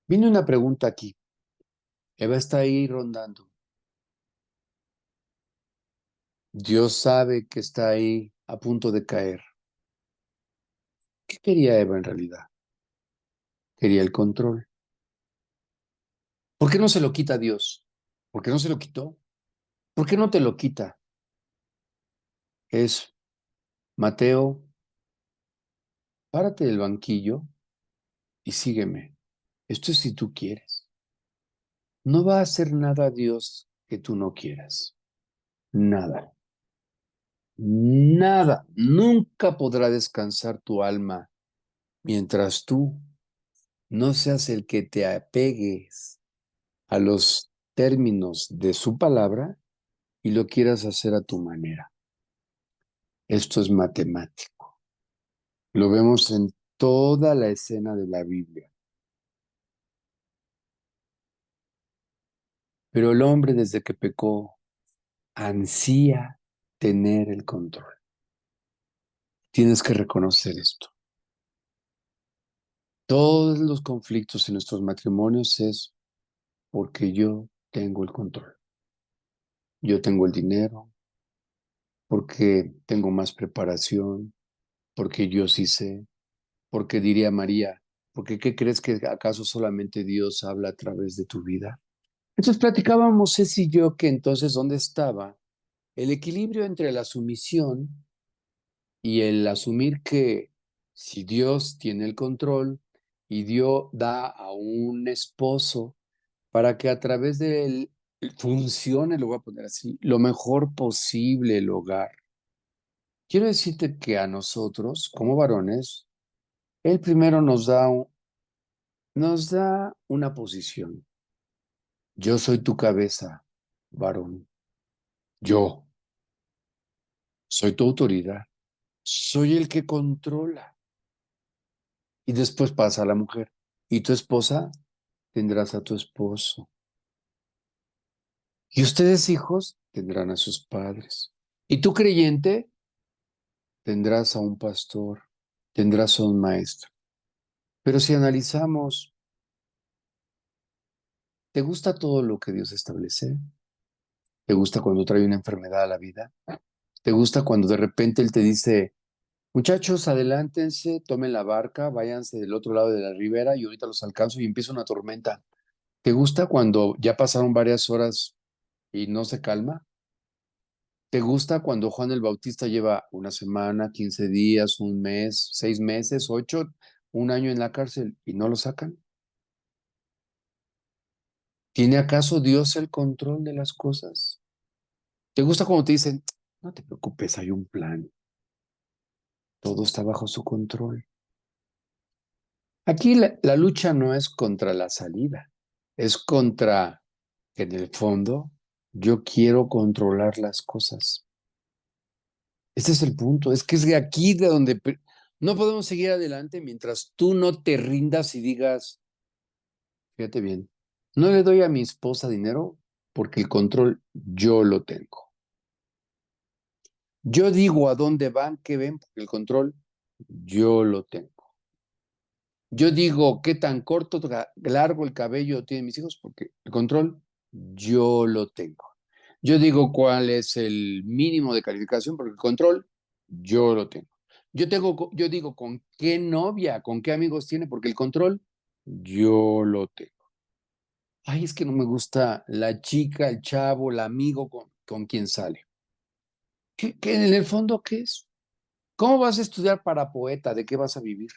Viene una pregunta aquí. Eva está ahí rondando. Dios sabe que está ahí a punto de caer. ¿Qué quería Eva en realidad? Quería el control. ¿Por qué no se lo quita a Dios? ¿Por qué no se lo quitó? ¿Por qué no te lo quita? Es, Mateo, párate del banquillo y sígueme. Esto es si tú quieres. No va a hacer nada Dios que tú no quieras. Nada. Nada. Nunca podrá descansar tu alma mientras tú no seas el que te apegues a los términos de su palabra y lo quieras hacer a tu manera. Esto es matemático. Lo vemos en toda la escena de la Biblia. Pero el hombre desde que pecó ansía tener el control. Tienes que reconocer esto. Todos los conflictos en nuestros matrimonios es porque yo tengo el control. Yo tengo el dinero, porque tengo más preparación, porque yo sí sé, porque diría María, porque ¿qué crees que acaso solamente Dios habla a través de tu vida? Entonces platicábamos Ceci y yo que entonces dónde estaba el equilibrio entre la sumisión y el asumir que si Dios tiene el control y Dios da a un esposo para que a través de él funcione, lo voy a poner así, lo mejor posible el hogar. Quiero decirte que a nosotros, como varones, él primero nos da una posición. Yo soy tu cabeza, varón. Yo soy tu autoridad. Soy el que controla. Y después pasa a la mujer. Y tu esposa tendrás a tu esposo. Y ustedes, hijos, tendrán a sus padres. Y tú, creyente, tendrás a un pastor, tendrás a un maestro. Pero si analizamos, ¿te gusta todo lo que Dios establece? ¿Te gusta cuando trae una enfermedad a la vida? ¿Te gusta cuando de repente Él te dice, muchachos, adelántense, tomen la barca, váyanse del otro lado de la ribera y ahorita los alcanzo y empieza una tormenta? ¿Te gusta cuando ya pasaron varias horas y no se calma? ¿Te gusta cuando Juan el Bautista lleva una semana, 15 días, un mes, 6 meses, 8, un año en la cárcel y no lo sacan? ¿Tiene acaso Dios el control de las cosas? ¿Te gusta cuando te dicen, no te preocupes, hay un plan, todo está bajo su control? Aquí la lucha no es contra la salida, es contra que en el fondo yo quiero controlar las cosas. Este es el punto, es que es de aquí de donde no podemos seguir adelante mientras tú no te rindas y digas, fíjate bien, no le doy a mi esposa dinero porque el control yo lo tengo. Yo digo a dónde van, qué ven, porque el control yo lo tengo. Yo digo qué tan corto, largo el cabello tienen mis hijos, porque el control yo lo tengo. Yo digo cuál es el mínimo de calificación, porque el control yo lo tengo. Yo digo con qué novia, con qué amigos tiene, porque el control yo lo tengo. Ay, es que no me gusta la chica, el chavo, el amigo con quien sale. ¿Qué en el fondo qué es? ¿Cómo vas a estudiar para poeta? ¿De qué vas a vivir?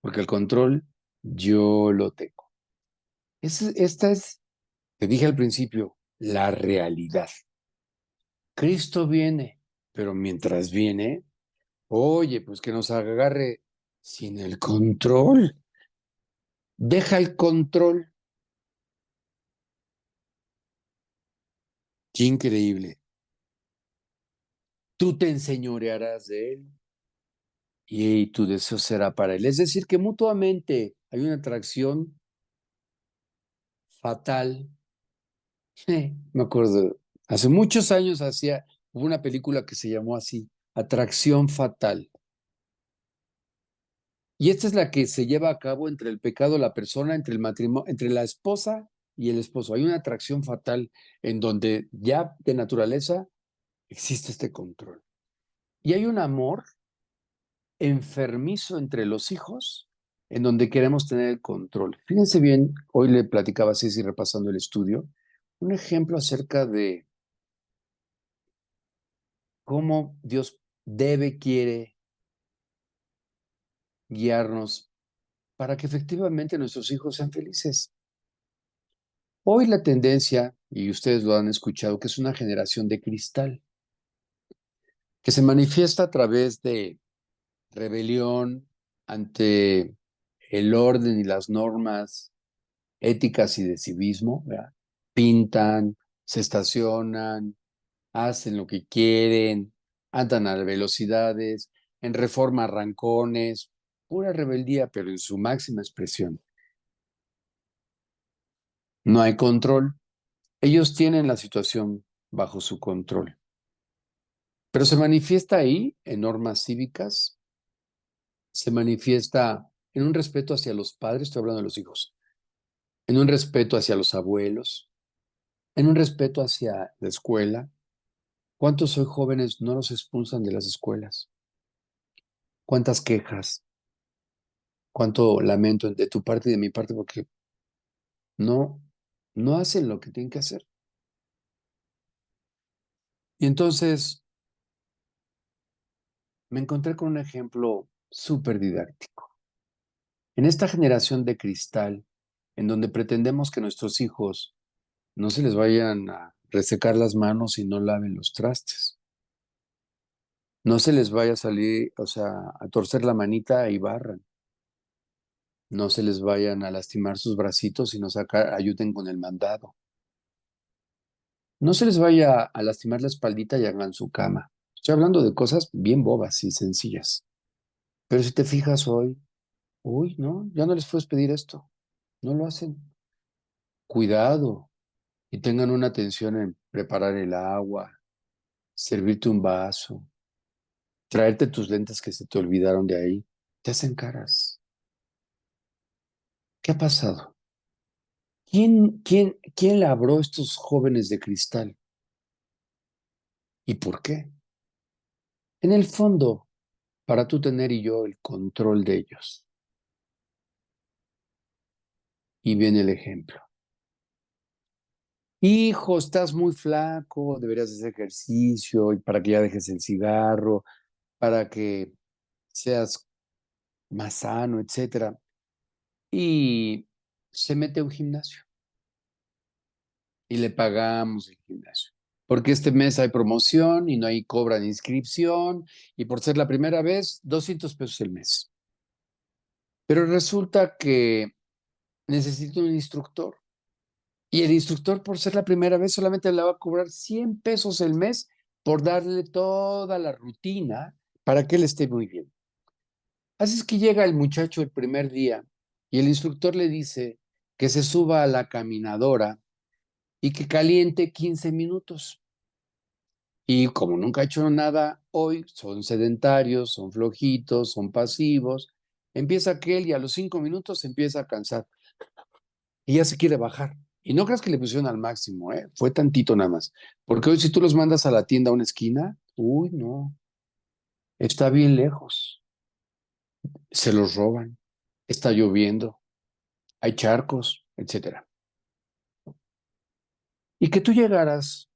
Porque el control yo lo tengo. Esta es, te dije al principio, la realidad. Cristo viene, pero mientras viene, oye, pues que nos agarre sin el control. Deja el control. Qué increíble. Tú te enseñorearás de él y tu deseo será para él. Es decir, que mutuamente hay una atracción fatal. Me acuerdo, hace muchos años hubo una película que se llamó así, Atracción Fatal. Y esta es la que se lleva a cabo entre el pecado, la persona, entre el matrimonio, entre la esposa y el esposo. Hay una atracción fatal en donde ya de naturaleza existe este control. Y hay un amor enfermizo entre los hijos en donde queremos tener el control. Fíjense bien, hoy le platicaba a Ceci repasando el estudio, un ejemplo acerca de cómo Dios quiere guiarnos para que efectivamente nuestros hijos sean felices. Hoy la tendencia, y ustedes lo han escuchado, que es una generación de cristal, que se manifiesta a través de rebelión ante el orden y las normas éticas y de civismo, ¿verdad? Pintan, se estacionan, hacen lo que quieren, andan a velocidades, en reforma arrancones, pura rebeldía, pero en su máxima expresión. No hay control. Ellos tienen la situación bajo su control, pero se manifiesta ahí en normas cívicas, se manifiesta en un respeto hacia los padres, estoy hablando de los hijos, en un respeto hacia los abuelos, en un respeto hacia la escuela. ¿Cuántos hoy jóvenes no los expulsan de las escuelas? ¿Cuántas quejas? ¿Cuánto lamento de tu parte y de mi parte porque no, no hacen lo que tienen que hacer? Y entonces me encontré con un ejemplo súper didáctico. En esta generación de cristal, en donde pretendemos que nuestros hijos no se les vayan a resecar las manos y no laven los trastes, no se les vaya a salir, o sea, a torcer la manita y barran, no se les vayan a lastimar sus bracitos y nos ayuden con el mandado, no se les vaya a lastimar la espaldita y hagan su cama. Estoy hablando de cosas bien bobas y sencillas. Pero si te fijas hoy, uy, no, ya no les puedes pedir esto, no lo hacen. Cuidado y tengan una atención en preparar el agua, servirte un vaso, traerte tus lentes que se te olvidaron de ahí. Te hacen caras. ¿Qué ha pasado? ¿Quién labró estos jóvenes de cristal? ¿Y por qué? En el fondo, para tú tener y yo el control de ellos. Y viene el ejemplo. hijo, estás muy flaco, deberías hacer ejercicio y para que ya dejes el cigarro, para que seas más sano, etcétera. Y se mete a un gimnasio y le pagamos el gimnasio. Porque este mes hay promoción y no hay cobra de inscripción y por ser la primera vez, 200 pesos el mes. Pero resulta que necesito un instructor y el instructor por ser la primera vez solamente le va a cobrar 100 pesos el mes por darle toda la rutina para que él esté muy bien. Así es que llega el muchacho el primer día y el instructor le dice que se suba a la caminadora y que caliente 15 minutos. Y como nunca ha hecho nada hoy, son sedentarios, son flojitos, son pasivos, empieza aquel y a los 5 minutos se empieza a cansar y ya se quiere bajar. Y no creas que le pusieron al máximo, ¿eh? Fue tantito nada más. Porque hoy si tú los mandas a la tienda a una esquina, uy, no, está bien lejos, se los roban, está lloviendo, hay charcos, etcétera. Y que tú llegaras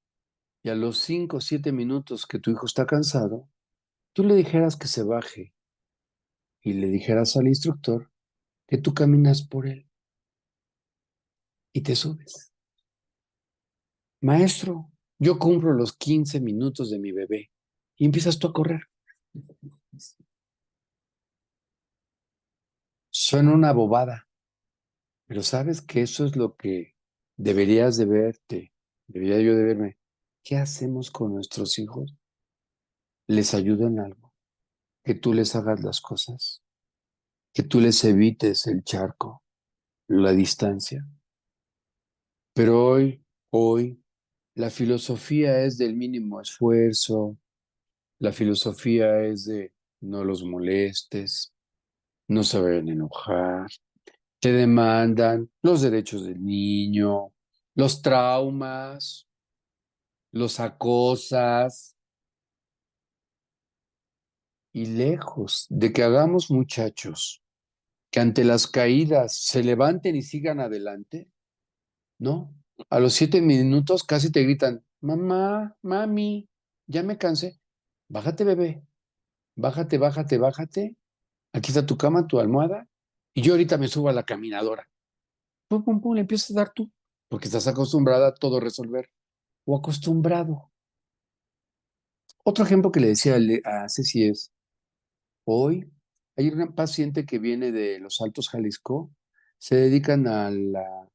y a los 5 o 7 minutos que tu hijo está cansado, tú le dijeras que se baje y le dijeras al instructor que tú caminas por él y te subes. Maestro, yo cumplo los 15 minutos de mi bebé y empiezas tú a correr. Suena una bobada, pero sabes que eso es lo que deberías de verte, debería yo de verme. ¿Qué hacemos con nuestros hijos? ¿Les ayuda en algo? ¿Que tú les hagas las cosas? ¿Que tú les evites el charco, la distancia? Pero hoy, la filosofía es del mínimo esfuerzo, la filosofía es de no los molestes, no se vayan a enojar, te demandan los derechos del niño, los traumas, los acosas, y lejos de que hagamos muchachos que ante las caídas se levanten y sigan adelante, ¿no? A los 7 minutos casi te gritan, mamá, mami, ya me cansé. Bájate, bebé, bájate, bájate, bájate. Aquí está tu cama, tu almohada, y yo ahorita me subo a la caminadora. Pum, pum, pum, le empiezas a dar tú, porque estás acostumbrada a todo resolver, o acostumbrado. Otro ejemplo que le decía a Ceci es, hoy hay una paciente que viene de Los Altos, Jalisco, se dedican a la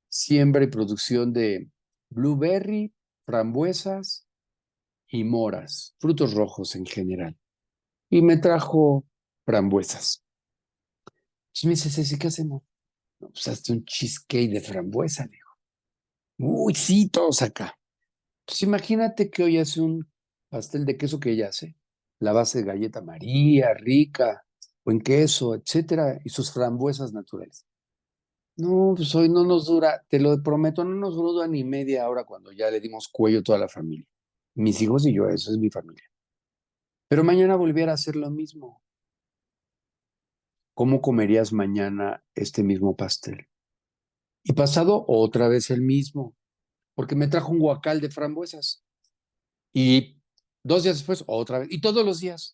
siembra y producción de blueberry, frambuesas y moras, frutos rojos en general. Y me trajo frambuesas. Entonces me dice, Ceci, ¿qué hacemos? No, pues hazte un cheesecake de frambuesa, dijo. Uy, sí, todos acá. Entonces imagínate que hoy hace un pastel de queso que ella hace, la base de galleta María, rica, buen queso, etcétera, y sus frambuesas naturales. No, pues hoy no nos dura, te lo prometo, no nos dura ni media hora cuando ya le dimos cuello a toda la familia. Mis hijos y yo, eso es mi familia. Pero mañana volviera a hacer lo mismo. ¿Cómo comerías mañana este mismo pastel? Y pasado otra vez el mismo, porque me trajo un guacal de frambuesas. Y 2 días después, otra vez. Y todos los días.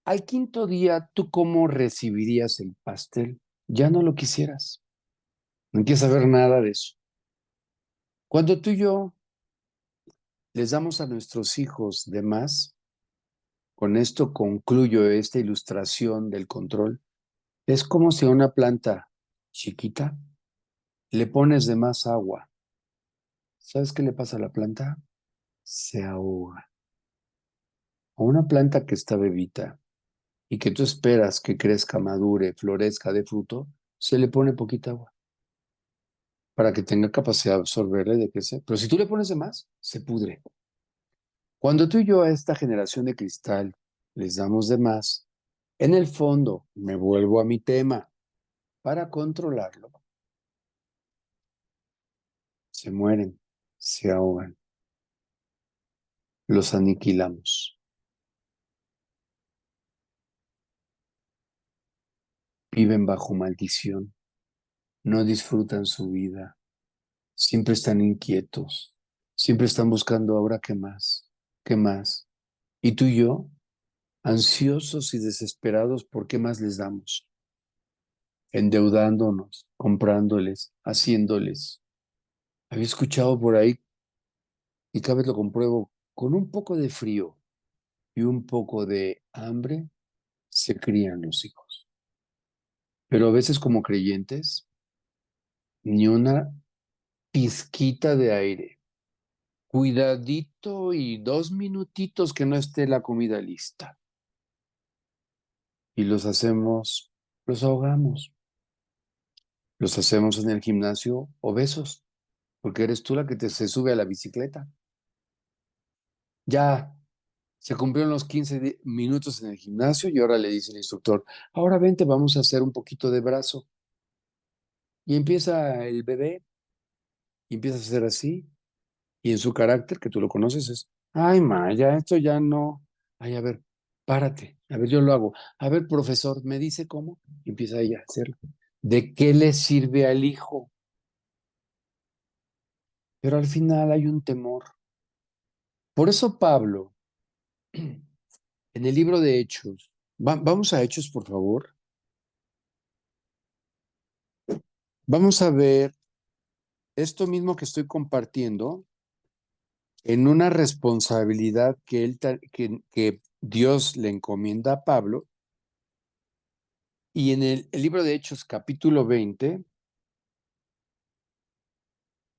Al quinto día, ¿tú cómo recibirías el pastel? Ya no lo quisieras. No quieres saber nada de eso. Cuando tú y yo les damos a nuestros hijos de más, con esto concluyo esta ilustración del control, es como si a una planta chiquita le pones de más agua. ¿Sabes qué le pasa a la planta? Se ahoga. A una planta que está bebita y que tú esperas que crezca, madure, florezca, de fruto, se le pone poquita agua para que tenga capacidad de absorberla y de crecer. Pero si tú le pones de más, se pudre. Cuando tú y yo a esta generación de cristal les damos de más, en el fondo, me vuelvo a mi tema, para controlarlo, se mueren, se ahogan, los aniquilamos, viven bajo maldición, no disfrutan su vida, siempre están inquietos, siempre están buscando ahora qué más, qué más. Y tú y yo, ansiosos y desesperados por qué más les damos, endeudándonos, comprándoles, haciéndoles. Había escuchado por ahí, y cada vez lo compruebo, con un poco de frío y un poco de hambre se crían los hijos. Pero a veces como creyentes, ni una pizquita de aire. Cuidadito y 2 minutitos que no esté la comida lista. Y los ahogamos. Los hacemos en el gimnasio obesos, porque eres tú la que se sube a la bicicleta. Ya se cumplieron los 15 minutos en el gimnasio y ahora le dice el instructor, ahora vente, vamos a hacer un poquito de brazo. Y empieza el bebé y empieza a hacer así. Y en su carácter, que tú lo conoces, es, ay, ma, ya esto ya no. Ay, a ver, párate. A ver, yo lo hago. A ver, profesor, ¿me dice cómo? Y empieza ella a hacerlo. ¿De qué le sirve al hijo? Pero al final hay un temor. Por eso Pablo, en el libro de Hechos, vamos a Hechos, por favor. Vamos a ver esto mismo que estoy compartiendo en una responsabilidad que Dios le encomienda a Pablo. Y en el libro de Hechos, capítulo 20,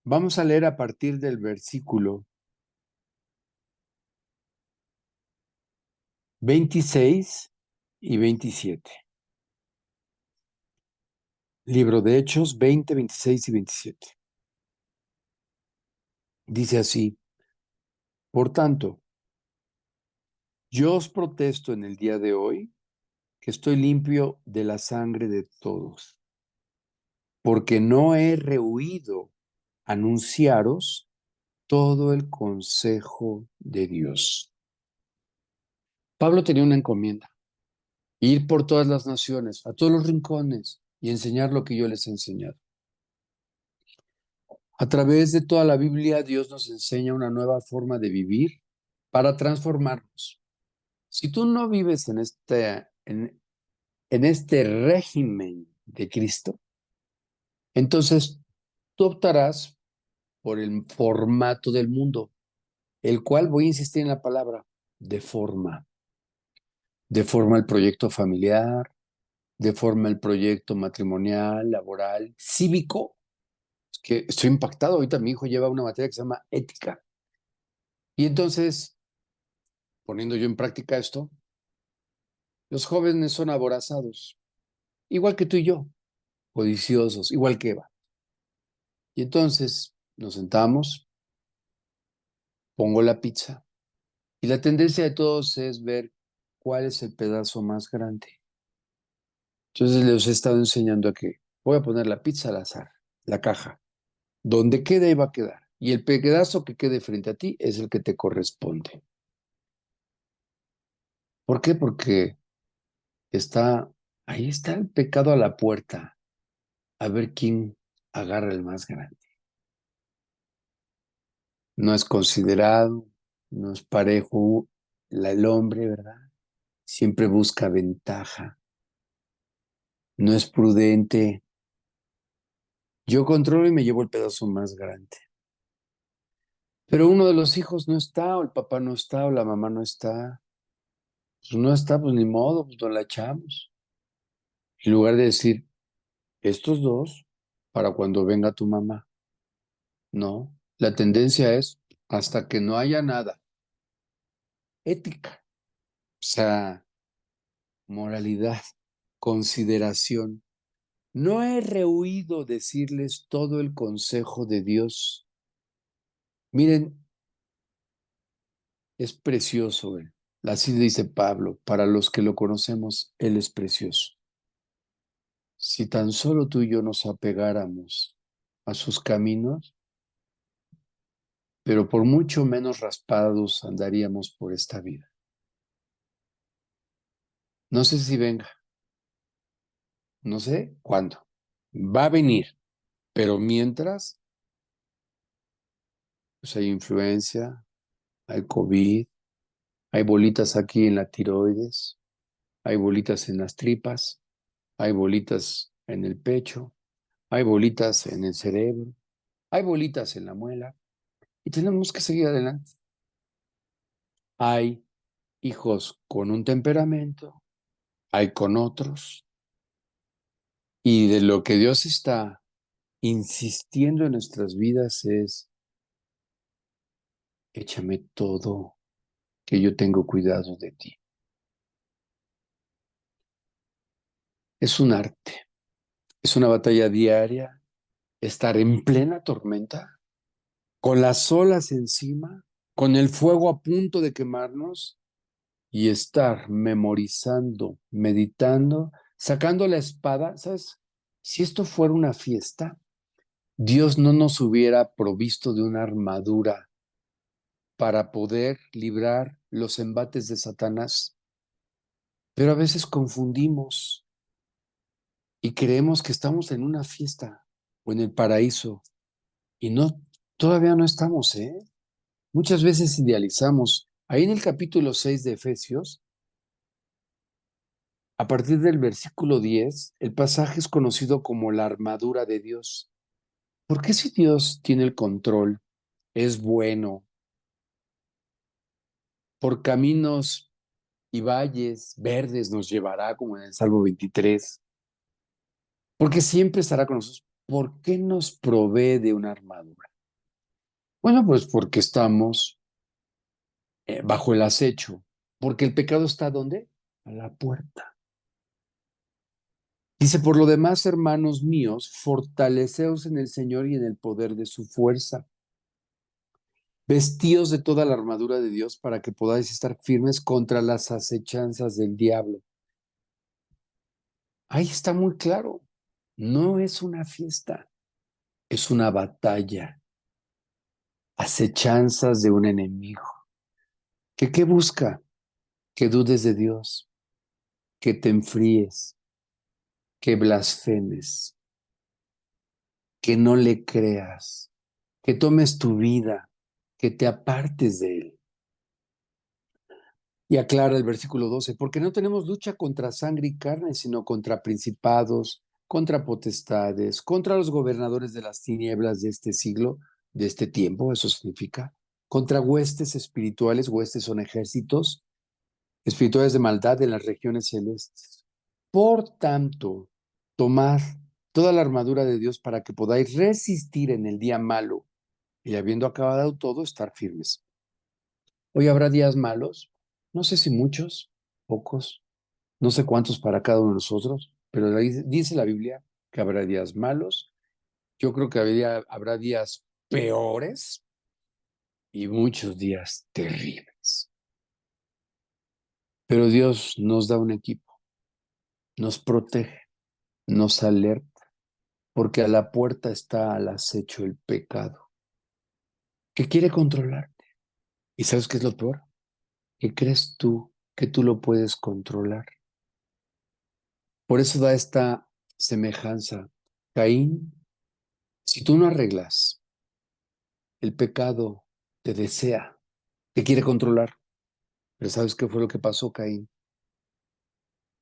vamos a leer a partir del versículo 26 y 27. Libro de Hechos 20, 26 y 27. Dice así, por tanto, yo os protesto en el día de hoy que estoy limpio de la sangre de todos, porque no he rehuido anunciaros todo el consejo de Dios. Pablo tenía una encomienda, ir por todas las naciones, a todos los rincones y enseñar lo que yo les he enseñado. A través de toda la Biblia, Dios nos enseña una nueva forma de vivir para transformarnos. Si tú no vives en este régimen de Cristo, entonces tú optarás por el formato del mundo, el cual, voy a insistir en la palabra, deforma. Deforma el proyecto familiar, deforma el proyecto matrimonial, laboral, cívico. Es que estoy impactado. Ahorita mi hijo lleva una materia que se llama ética. Y entonces, poniendo yo en práctica esto, los jóvenes son aborazados, igual que tú y yo, codiciosos, igual que Eva. Y entonces nos sentamos, pongo la pizza y la tendencia de todos es ver cuál es el pedazo más grande. Entonces les he estado enseñando a que voy a poner la pizza al azar, la caja. Donde quede, ahí va a quedar. Y el pedazo que quede frente a ti es el que te corresponde. ¿Por qué? Porque ahí está el pecado a la puerta, a ver quién agarra el más grande. No es considerado, no es parejo el hombre, ¿verdad? Siempre busca ventaja, no es prudente. Yo controlo y me llevo el pedazo más grande. Pero uno de los hijos no está, o el papá no está, o la mamá no está. Pues no está, pues ni modo, pues no la echamos. En lugar de decir, estos dos, para cuando venga tu mamá. No, la tendencia es hasta que no haya nada. Ética, o sea, moralidad, consideración. No he rehuido decirles todo el consejo de Dios. Miren, es precioso, él. Así dice Pablo, para los que lo conocemos, Él es precioso. Si tan solo tú y yo nos apegáramos a sus caminos, pero por mucho menos raspados andaríamos por esta vida. No sé si venga, no sé cuándo. Va a venir, pero mientras Pues hay influenza, hay COVID, hay bolitas aquí en la tiroides, hay bolitas en las tripas, hay bolitas en el pecho, hay bolitas en el cerebro, hay bolitas en la muela y tenemos que seguir adelante. Hay hijos con un temperamento, hay con otros, y de lo que Dios está insistiendo en nuestras vidas es, échame todo, que yo tengo cuidado de ti. Es un arte, es una batalla diaria, estar en plena tormenta, con las olas encima, con el fuego a punto de quemarnos y estar memorizando, meditando, sacando la espada. ¿Sabes? Si esto fuera una fiesta, Dios no nos hubiera provisto de una armadura para poder librar los embates de Satanás. Pero a veces confundimos y creemos que estamos en una fiesta o en el paraíso y no, todavía no estamos, ¿eh? Muchas veces idealizamos. Ahí en el capítulo 6 de Efesios, a partir del versículo 10, el pasaje es conocido como la armadura de Dios. ¿Por qué si Dios tiene el control, es bueno, por caminos y valles verdes nos llevará, como en el Salmo 23, porque siempre estará con nosotros? ¿Por qué nos provee de una armadura? Bueno, pues porque estamos bajo el acecho, porque el pecado está ¿dónde? A la puerta. Dice, por lo demás, hermanos míos, fortaleceos en el Señor y en el poder de su fuerza. Vestíos de toda la armadura de Dios para que podáis estar firmes contra las acechanzas del diablo. Ahí está muy claro. No es una fiesta, es una batalla. Acechanzas de un enemigo. ¿Qué busca? Que dudes de Dios, que te enfríes, que blasfemes, que no le creas, que tomes tu vida, que te apartes de él. Y aclara el versículo 12, porque no tenemos lucha contra sangre y carne, sino contra principados, contra potestades, contra los gobernadores de las tinieblas de este siglo, de este tiempo, eso significa, contra huestes espirituales, huestes son ejércitos espirituales de maldad en las regiones celestes. Por tanto, tomad toda la armadura de Dios para que podáis resistir en el día malo y habiendo acabado todo, estar firmes. Hoy habrá días malos, no sé si muchos, pocos, no sé cuántos para cada uno de nosotros, pero dice la Biblia que habrá días malos. Yo creo que habrá días peores y muchos días terribles. Pero Dios nos da un equipo, nos protege, nos alerta, porque a la puerta está al acecho el pecado, que quiere controlarte. ¿Y sabes qué es lo peor? Que crees tú que tú lo puedes controlar. Por eso da esta semejanza. Caín, si tú no arreglas, el pecado te desea, te quiere controlar. Pero ¿sabes qué fue lo que pasó, Caín?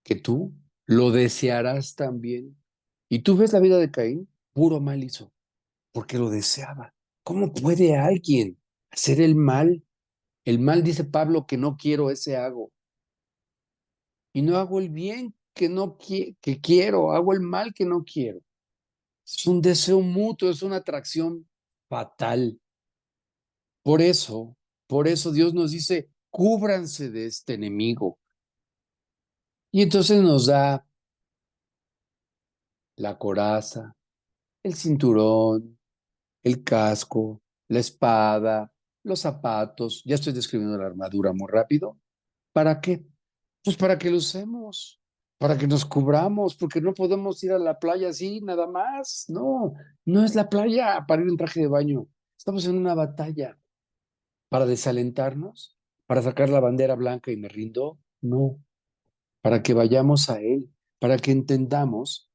Que tú lo desearás también. Y tú ves la vida de Caín, puro mal hizo, porque lo deseaba. ¿Cómo puede alguien hacer el mal? El mal, dice Pablo, que no quiero, ese hago. Y no hago el bien que no que quiero, hago el mal que no quiero. Es un deseo mutuo, es una atracción fatal. Por eso, por eso Dios nos dice, cúbranse de este enemigo. Y entonces nos da la coraza, el cinturón, el casco, la espada, los zapatos. Ya estoy describiendo la armadura muy rápido. ¿Para qué? Pues para que lo usemos, para que nos cubramos, porque no podemos ir a la playa así, nada más. No, no es la playa para ir en traje de baño. Estamos en una batalla. ¿Para desalentarnos? ¿Para sacar la bandera blanca y me rindo? No, para que vayamos a Él, para que entendamos.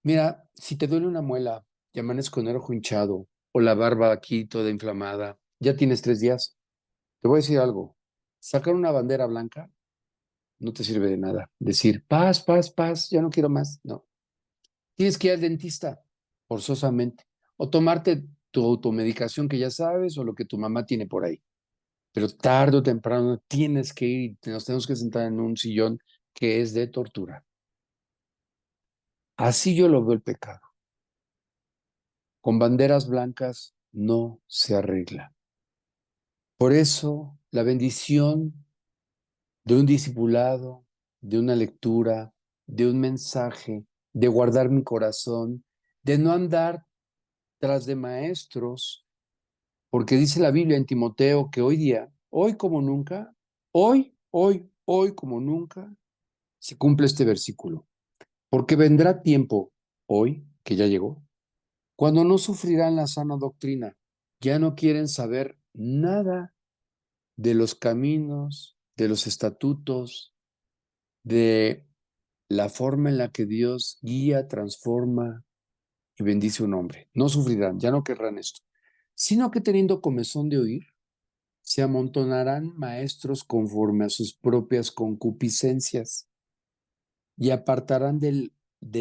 Mira, si te duele una muela y amaneces con el ojo hinchado, o la barba aquí toda inflamada. Ya tienes 3 días. Te voy a decir algo. Sacar una bandera blanca no te sirve de nada. Decir, paz, paz, paz, ya no quiero más. No. Tienes que ir al dentista, forzosamente. O tomarte tu automedicación que ya sabes o lo que tu mamá tiene por ahí. Pero tarde o temprano tienes que ir, nos tenemos que sentar en un sillón que es de tortura. Así yo lo veo el pecado. Con banderas blancas no se arregla. Por eso la bendición de un discipulado, de una lectura, de un mensaje, de guardar mi corazón, de no andar tras de maestros, porque dice la Biblia en Timoteo que hoy día, hoy como nunca, hoy como nunca, se cumple este versículo. Porque vendrá tiempo, hoy, que ya llegó, cuando no sufrirán la sana doctrina, ya no quieren saber nada de los caminos, de los estatutos, de la forma en la que Dios guía, transforma y bendice un hombre. No sufrirán, ya no querrán esto, sino que teniendo comezón de oír, se amontonarán maestros conforme a sus propias concupiscencias y apartarán de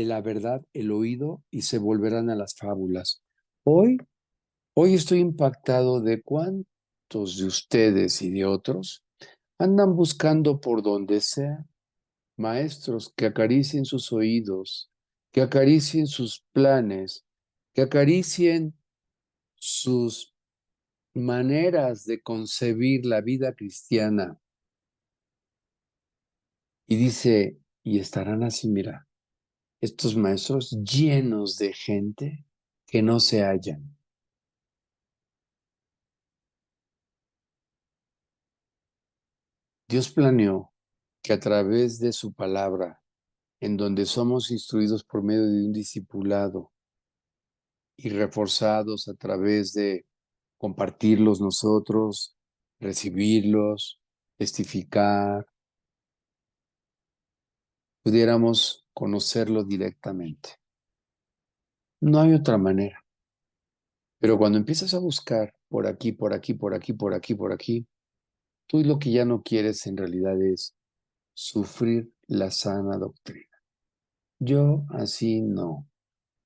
la verdad el oído y se volverán a las fábulas. Hoy, hoy estoy impactado de cuántos de ustedes y de otros andan buscando por donde sea maestros que acaricien sus oídos, que acaricien sus planes, que acaricien sus maneras de concebir la vida cristiana. Y dice, y estarán así, mira, estos maestros llenos de gente que no se hallan. Dios planeó que a través de su palabra, en donde somos instruidos por medio de un discipulado y reforzados a través de compartirlos nosotros, recibirlos, testificar, pudiéramos conocerlo directamente. No hay otra manera. Pero cuando empiezas a buscar por aquí, por aquí, por aquí, por aquí, por aquí, tú lo que ya no quieres en realidad es sufrir la sana doctrina. Yo así no.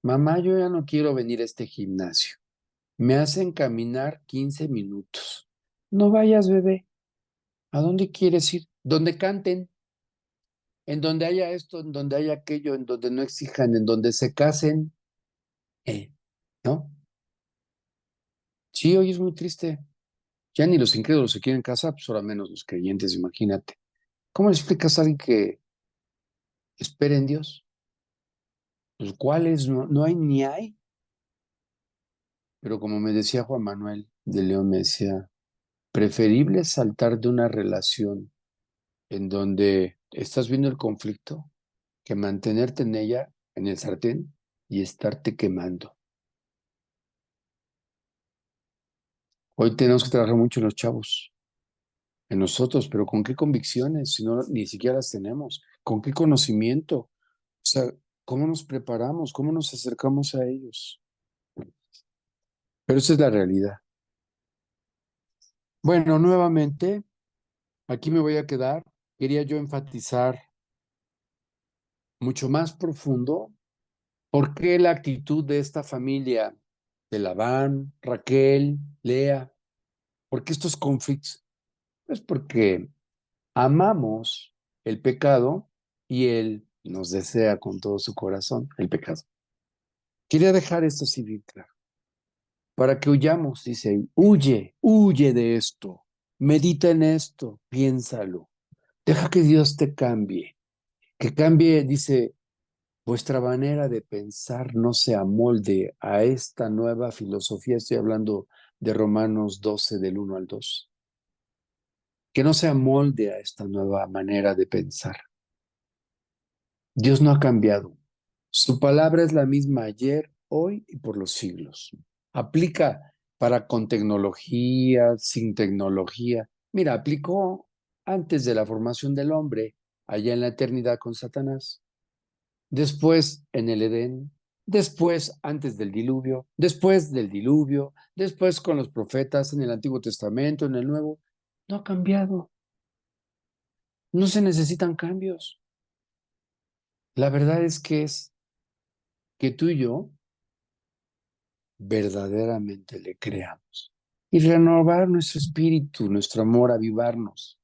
Mamá, yo ya no quiero venir a este gimnasio. Me hacen caminar 15 minutos. No vayas, bebé. ¿A dónde quieres ir? Donde canten, en donde haya esto, en donde haya aquello, en donde no exijan, en donde se casen. ¿No? Sí, hoy es muy triste. Ya ni los incrédulos se quieren casar, pues ahora menos los creyentes, imagínate. ¿Cómo le explicas a alguien que espera en Dios? Los cuales no hay ni hay. Pero como me decía Juan Manuel de León, me decía, preferible saltar de una relación en donde estás viendo el conflicto que mantenerte en ella, en el sartén, y estarte quemando. Hoy tenemos que trabajar mucho en los chavos, en nosotros, pero ¿con qué convicciones? Si no, ni siquiera las tenemos. ¿Con qué conocimiento? O sea, ¿cómo nos preparamos? ¿Cómo nos acercamos a ellos? Pero esa es la realidad. Bueno, nuevamente, aquí me voy a quedar. Quería yo enfatizar mucho más profundo por qué la actitud de esta familia de Labán, Raquel, Lea, por qué estos conflictos. Pues porque amamos el pecado y él nos desea con todo su corazón el pecado. Quería dejar esto así bien claro. Para que huyamos, dice, ahí, huye, huye de esto, medita en esto, piénsalo, deja que Dios te cambie, que cambie, dice, vuestra manera de pensar no se amolde a esta nueva filosofía, estoy hablando de Romanos 12 del 1 al 2, que no se amolde a esta nueva manera de pensar. Dios no ha cambiado. Su palabra es la misma ayer, hoy y por los siglos. Aplica para con tecnología, sin tecnología. Mira, aplicó antes de la formación del hombre, allá en la eternidad con Satanás. Después en el Edén después antes del diluvio, después del diluvio, después con los profetas en el Antiguo Testamento, en el Nuevo. No ha cambiado. No se necesitan cambios. La verdad es que tú y yo verdaderamente le creamos y renovar nuestro espíritu, nuestro amor, avivarnos.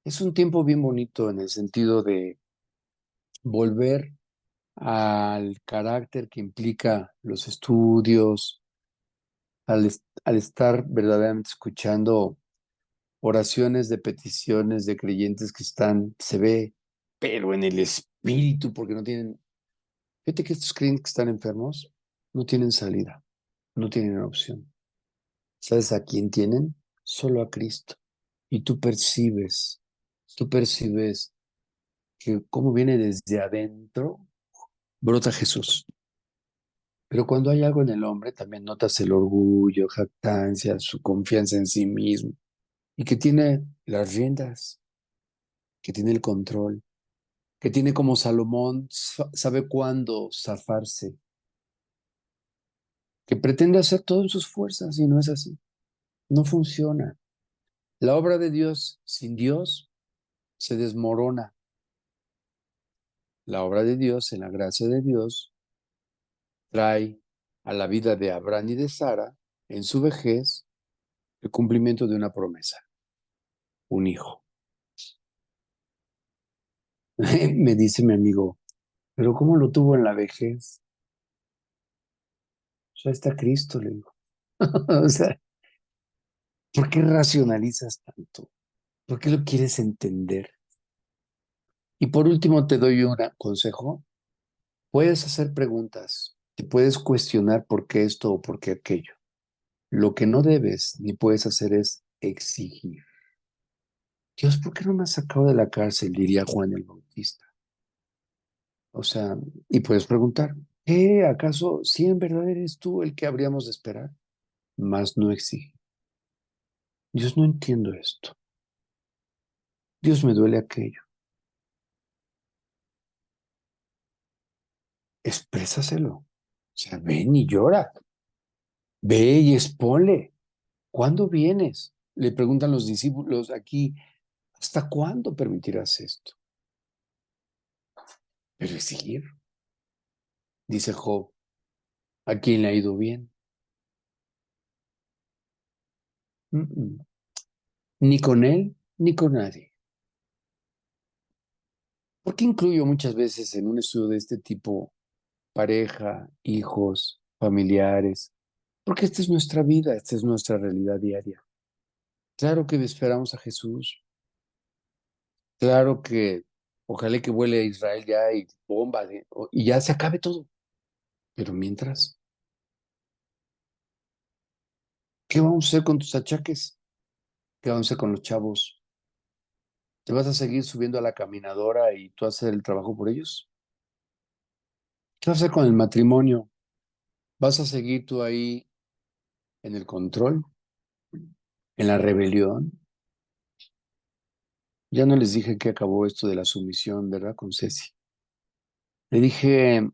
Es un tiempo bien bonito en el sentido de volver al carácter que implica los estudios, al estar verdaderamente escuchando oraciones de peticiones de creyentes que están, se ve, pero en el espíritu, porque no tienen, fíjate que estos creyentes que están enfermos no tienen salida, no tienen opción. ¿Sabes a quién tienen? Solo a Cristo. Y tú percibes que como viene desde adentro, brota Jesús. Pero cuando hay algo en el hombre, también notas el orgullo, jactancia, su confianza en sí mismo, y que tiene las riendas, que tiene el control, que tiene como Salomón, sabe cuándo zafarse, que pretende hacer todo en sus fuerzas y no es así. No funciona. La obra de Dios sin Dios se desmorona. La obra de Dios en la gracia de Dios trae a la vida de Abraham y de Sara en su vejez el cumplimiento de una promesa, un hijo. Me dice mi amigo, pero ¿cómo lo tuvo en la vejez? Ya está Cristo, le digo. O sea, ¿por qué racionalizas tanto? ¿Por qué lo quieres entender? Y por último te doy un consejo. Puedes hacer preguntas, te puedes cuestionar por qué esto o por qué aquello. Lo que no debes ni puedes hacer es exigir. Dios, ¿por qué no me has sacado de la cárcel? Diría Juan el Bautista. O sea, y puedes preguntar, ¿qué acaso si en verdad eres tú el que habríamos de esperar? Mas no exige. Dios, no entiendo esto. Dios, me duele aquello. Exprésaselo. O sea, ven y llora. Ve y expone. ¿Cuándo vienes? Le preguntan los discípulos aquí, ¿hasta cuándo permitirás esto? Pero exigir, dice Job, ¿a quién le ha ido bien? Mm, mm. Ni con él, ni con nadie. ¿Por qué incluyo muchas veces en un estudio de este tipo pareja, hijos, familiares? Porque esta es nuestra vida, esta es nuestra realidad diaria. Claro que esperamos a Jesús, claro que ojalá que vuele a Israel ya y bomba y ya se acabe todo. Pero mientras, ¿qué vamos a hacer con tus achaques? ¿Qué vamos a hacer con los chavos? ¿Te vas a seguir subiendo a la caminadora y tú hacer el trabajo por ellos? ¿Qué vas a hacer con el matrimonio? ¿Vas a seguir tú ahí en el control, en la rebelión? Ya no les dije que acabó esto de la sumisión, ¿verdad? Con Ceci. Le dije,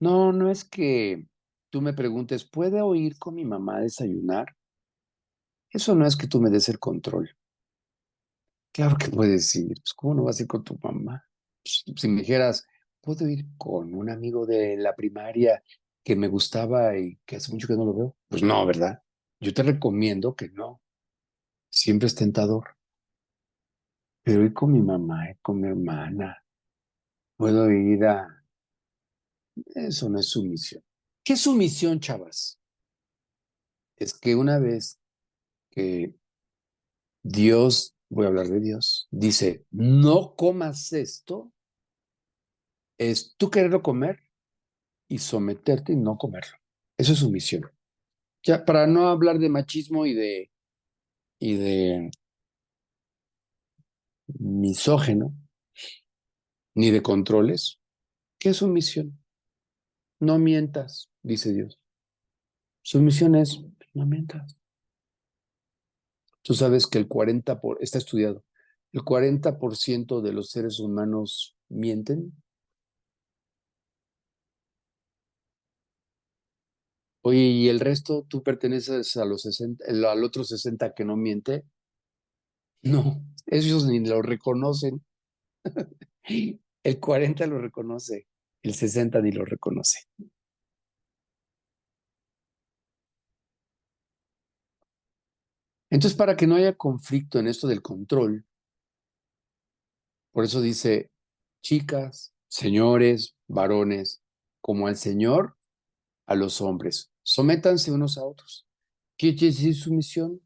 no, no es que tú me preguntes, ¿puedo ir con mi mamá a desayunar? Eso no es que tú me des el control. Claro que puedes ir. Pues, ¿cómo no vas a ir con tu mamá? Pues, si me dijeras, ¿puedo ir con un amigo de la primaria que me gustaba y que hace mucho que no lo veo? Pues no, ¿verdad? Yo te recomiendo que no. Siempre es tentador. Pero ir con mi mamá, ir con mi hermana, puedo ir a... Eso no es sumisión. ¿Qué es sumisión, chavas? Es que una vez que Dios, voy a hablar de Dios, dice, no comas esto, es tú quererlo comer y someterte y no comerlo. Eso es sumisión. Ya, para no hablar de machismo y de misógeno, ni de controles, ¿qué es sumisión? No mientas, dice Dios. Sumisión es, no mientas. Tú sabes que está estudiado, el 40% de los seres humanos mienten. Oye, ¿y el resto tú perteneces a los 60, al otro 60 que no miente? No, ellos ni lo reconocen. El 40 lo reconoce, el 60 ni lo reconoce. Entonces, para que no haya conflicto en esto del control, por eso dice, chicas, señores, varones, como al Señor, a los hombres, sométanse unos a otros. ¿Qué quiere decir sumisión?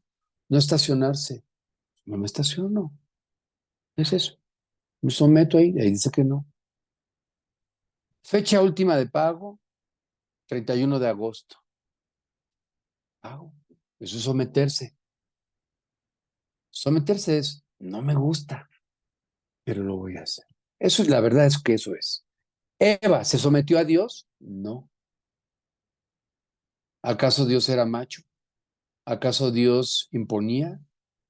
No estacionarse. No me estaciono. Es eso. Me someto ahí. Ahí dice que no. Fecha última de pago, 31 de agosto. Pago. Eso es someterse. Someterse es, no me gusta, pero lo voy a hacer. Eso es la verdad, es que eso es. Eva, ¿se sometió a Dios? No. ¿Acaso Dios era macho? ¿Acaso Dios imponía?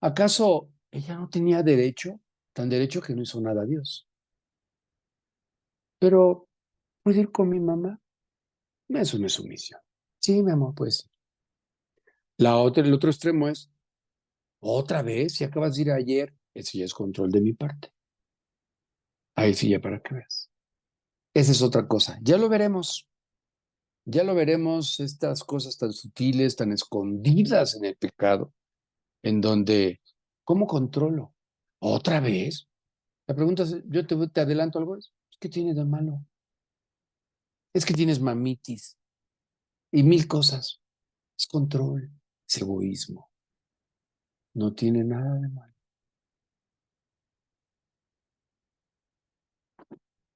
¿Acaso ella no tenía derecho? Tan derecho que no hizo nada a Dios. Pero, ¿puedo ir con mi mamá? Eso no es sumisión. Sí, mi amor, pues. El otro extremo es, otra vez, si acabas de ir ayer, ese ya es control de mi parte. Ahí sí, ya para que veas. Esa es otra cosa. Ya lo veremos, estas cosas tan sutiles, tan escondidas en el pecado, en donde, ¿cómo controlo? ¿Otra vez? La pregunta es, te adelanto algo, ¿qué tiene de malo? Es que tienes mamitis y mil cosas. Es control, es egoísmo. No tiene nada de malo.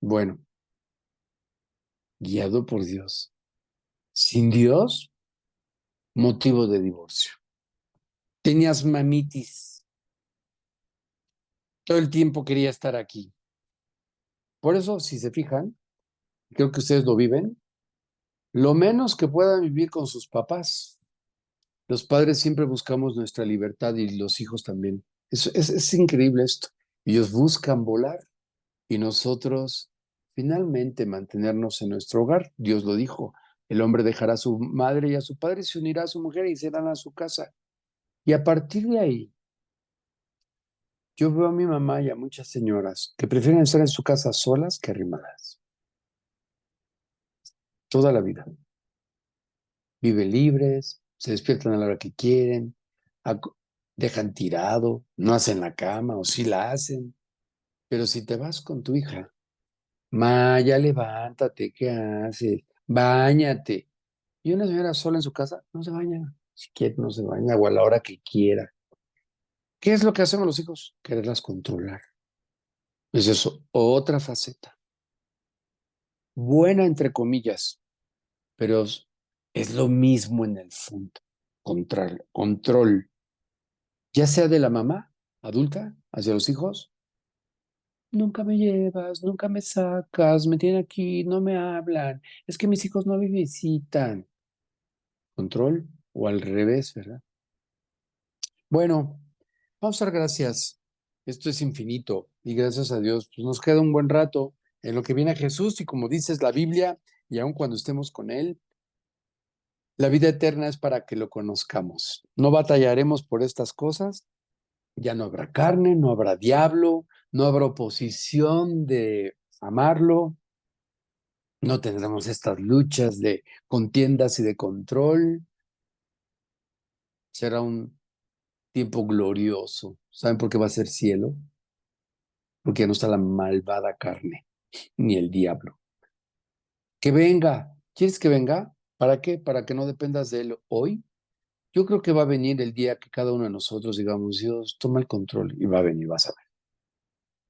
Bueno, guiado por Dios. Sin Dios, motivo de divorcio. Tenías mamitis. Todo el tiempo quería estar aquí. Por eso, si se fijan, creo que ustedes lo viven, lo menos que puedan vivir con sus papás. Los padres siempre buscamos nuestra libertad y los hijos también. Es increíble esto. Ellos buscan volar y nosotros finalmente mantenernos en nuestro hogar. Dios lo dijo. El hombre dejará a su madre y a su padre, se unirá a su mujer y se irán a su casa. Y a partir de ahí, yo veo a mi mamá y a muchas señoras que prefieren estar en su casa solas que arrimadas. Toda la vida. Viven libres, se despiertan a la hora que quieren, ac- dejan tirado, no hacen la cama o sí la hacen. Pero si te vas con tu hija, ma, ya levántate, ¿qué haces? Báñate. Y una señora sola en su casa no se baña. Si quiere, no se baña o a la hora que quiera. ¿Qué es lo que hacemos los hijos? Quererlas controlar. Es eso, otra faceta. Buena entre comillas, pero es lo mismo en el fondo. Control, ya sea de la mamá adulta hacia los hijos. Nunca me llevas, nunca me sacas, me tienen aquí, no me hablan. Es que mis hijos no me visitan. Control o al revés, ¿verdad? Bueno, vamos a dar gracias. Esto es infinito y gracias a Dios, pues nos queda un buen rato en lo que viene a Jesús y como dices la Biblia, y aun cuando estemos con Él, la vida eterna es para que lo conozcamos. No batallaremos por estas cosas, ya no habrá carne, no habrá diablo, no habrá oposición de amarlo, no tendremos estas luchas de contiendas y de control. Será un tiempo glorioso. ¿Saben por qué va a ser cielo? Porque ya no está la malvada carne, ni el diablo. Que venga. ¿Quieres que venga? ¿Para qué? Para que no dependas de él hoy. Yo creo que va a venir el día que cada uno de nosotros digamos, Dios, toma el control y va a venir, vas a ver.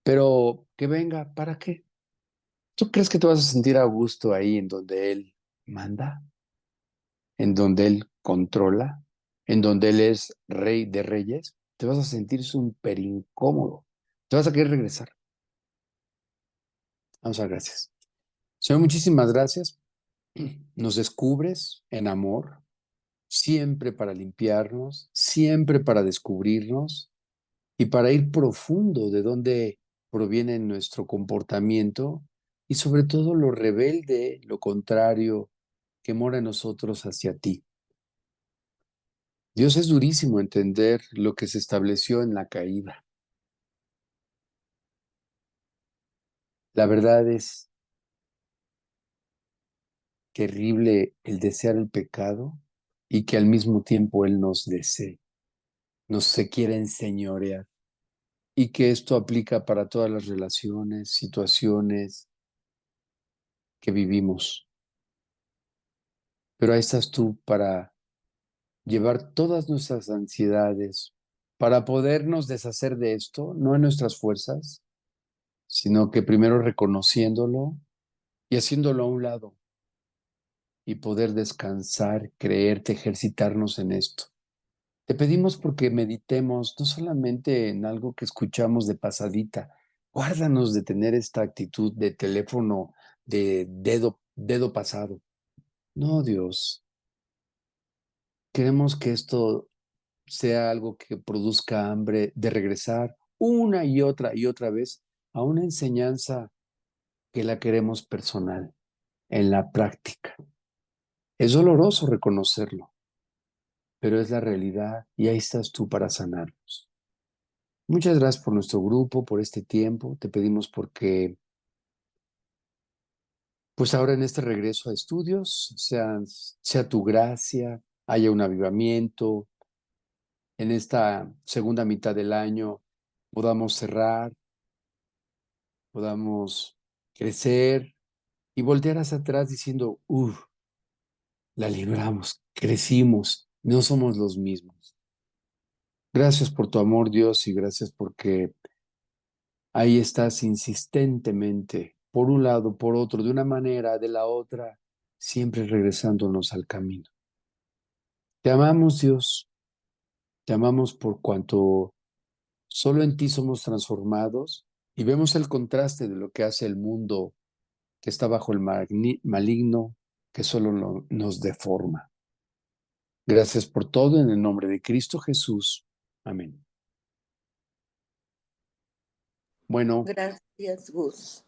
Pero que venga, ¿para qué? ¿Tú crees que te vas a sentir a gusto ahí en donde Él manda? ¿En donde Él controla? ¿En donde Él es rey de reyes? Te vas a sentir súper incómodo. Te vas a querer regresar. Vamos a dar gracias. Señor, muchísimas gracias. Nos descubres en amor, siempre para limpiarnos, siempre para descubrirnos y para ir profundo de dónde proviene nuestro comportamiento y sobre todo lo rebelde, lo contrario que mora en nosotros hacia ti. Dios, es durísimo entender lo que se estableció en la caída. La verdad es terrible el desear el pecado y que al mismo tiempo Él nos desee, nos se quiere enseñorear y que esto aplica para todas las relaciones, situaciones que vivimos. Pero ahí estás tú para llevar todas nuestras ansiedades, para podernos deshacer de esto, no en nuestras fuerzas, sino que primero reconociéndolo y haciéndolo a un lado y poder descansar, creerte, ejercitarnos en esto. Te pedimos porque meditemos no solamente en algo que escuchamos de pasadita, guárdanos de tener esta actitud de teléfono de dedo pasado. No, Dios, queremos que esto sea algo que produzca hambre de regresar una y otra vez a una enseñanza que la queremos personal, en la práctica. Es doloroso reconocerlo, pero es la realidad y ahí estás tú para sanarnos. Muchas gracias por nuestro grupo, por este tiempo. Te pedimos porque, pues ahora en este regreso a estudios, sea tu gracia, haya un avivamiento, en esta segunda mitad del año podamos cerrar, podamos crecer y voltear hacia atrás diciendo, la libramos, crecimos, no somos los mismos. Gracias por tu amor, Dios, y gracias porque ahí estás insistentemente, por un lado, por otro, de una manera, de la otra, siempre regresándonos al camino. Te amamos, Dios, te amamos por cuanto solo en ti somos transformados y vemos el contraste de lo que hace el mundo que está bajo el maligno, que solo nos deforma. Gracias por todo en el nombre de Cristo Jesús. Amén. Bueno, Gracias, Gus.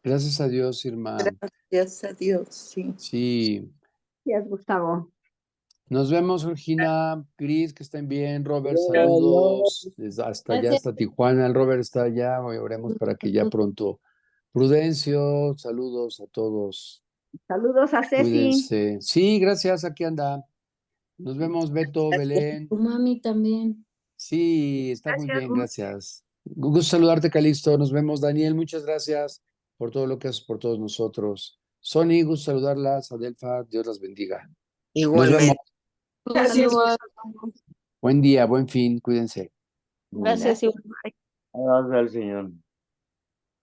gracias a Dios, Irma. Gracias a Dios, sí. Sí, Gracias, Gustavo. nos vemos, Georgina, Cris, que estén bien. Robert, Adiós. saludos. Hasta allá, Gracias. hasta Tijuana. El Robert está allá. Hoy oremos para que ya pronto. Prudencio, saludos a todos. Saludos a Ceci. Cuídense. Sí, gracias, aquí anda. Nos vemos, Beto, Gracias. Belén. Tu mami también. Sí, está muy Gracias, bien, Gus. gracias. Un gusto saludarte, Calixto. Nos vemos, Daniel. Muchas gracias por todo lo que haces por todos nosotros. Sony, gusto saludarlas. Adelfa, Dios las bendiga. Nos vemos. Igualmente. Gracias, Igual. Gustavo. Buen día, buen fin. Cuídense. Gracias, igual. Alabanza al Señor.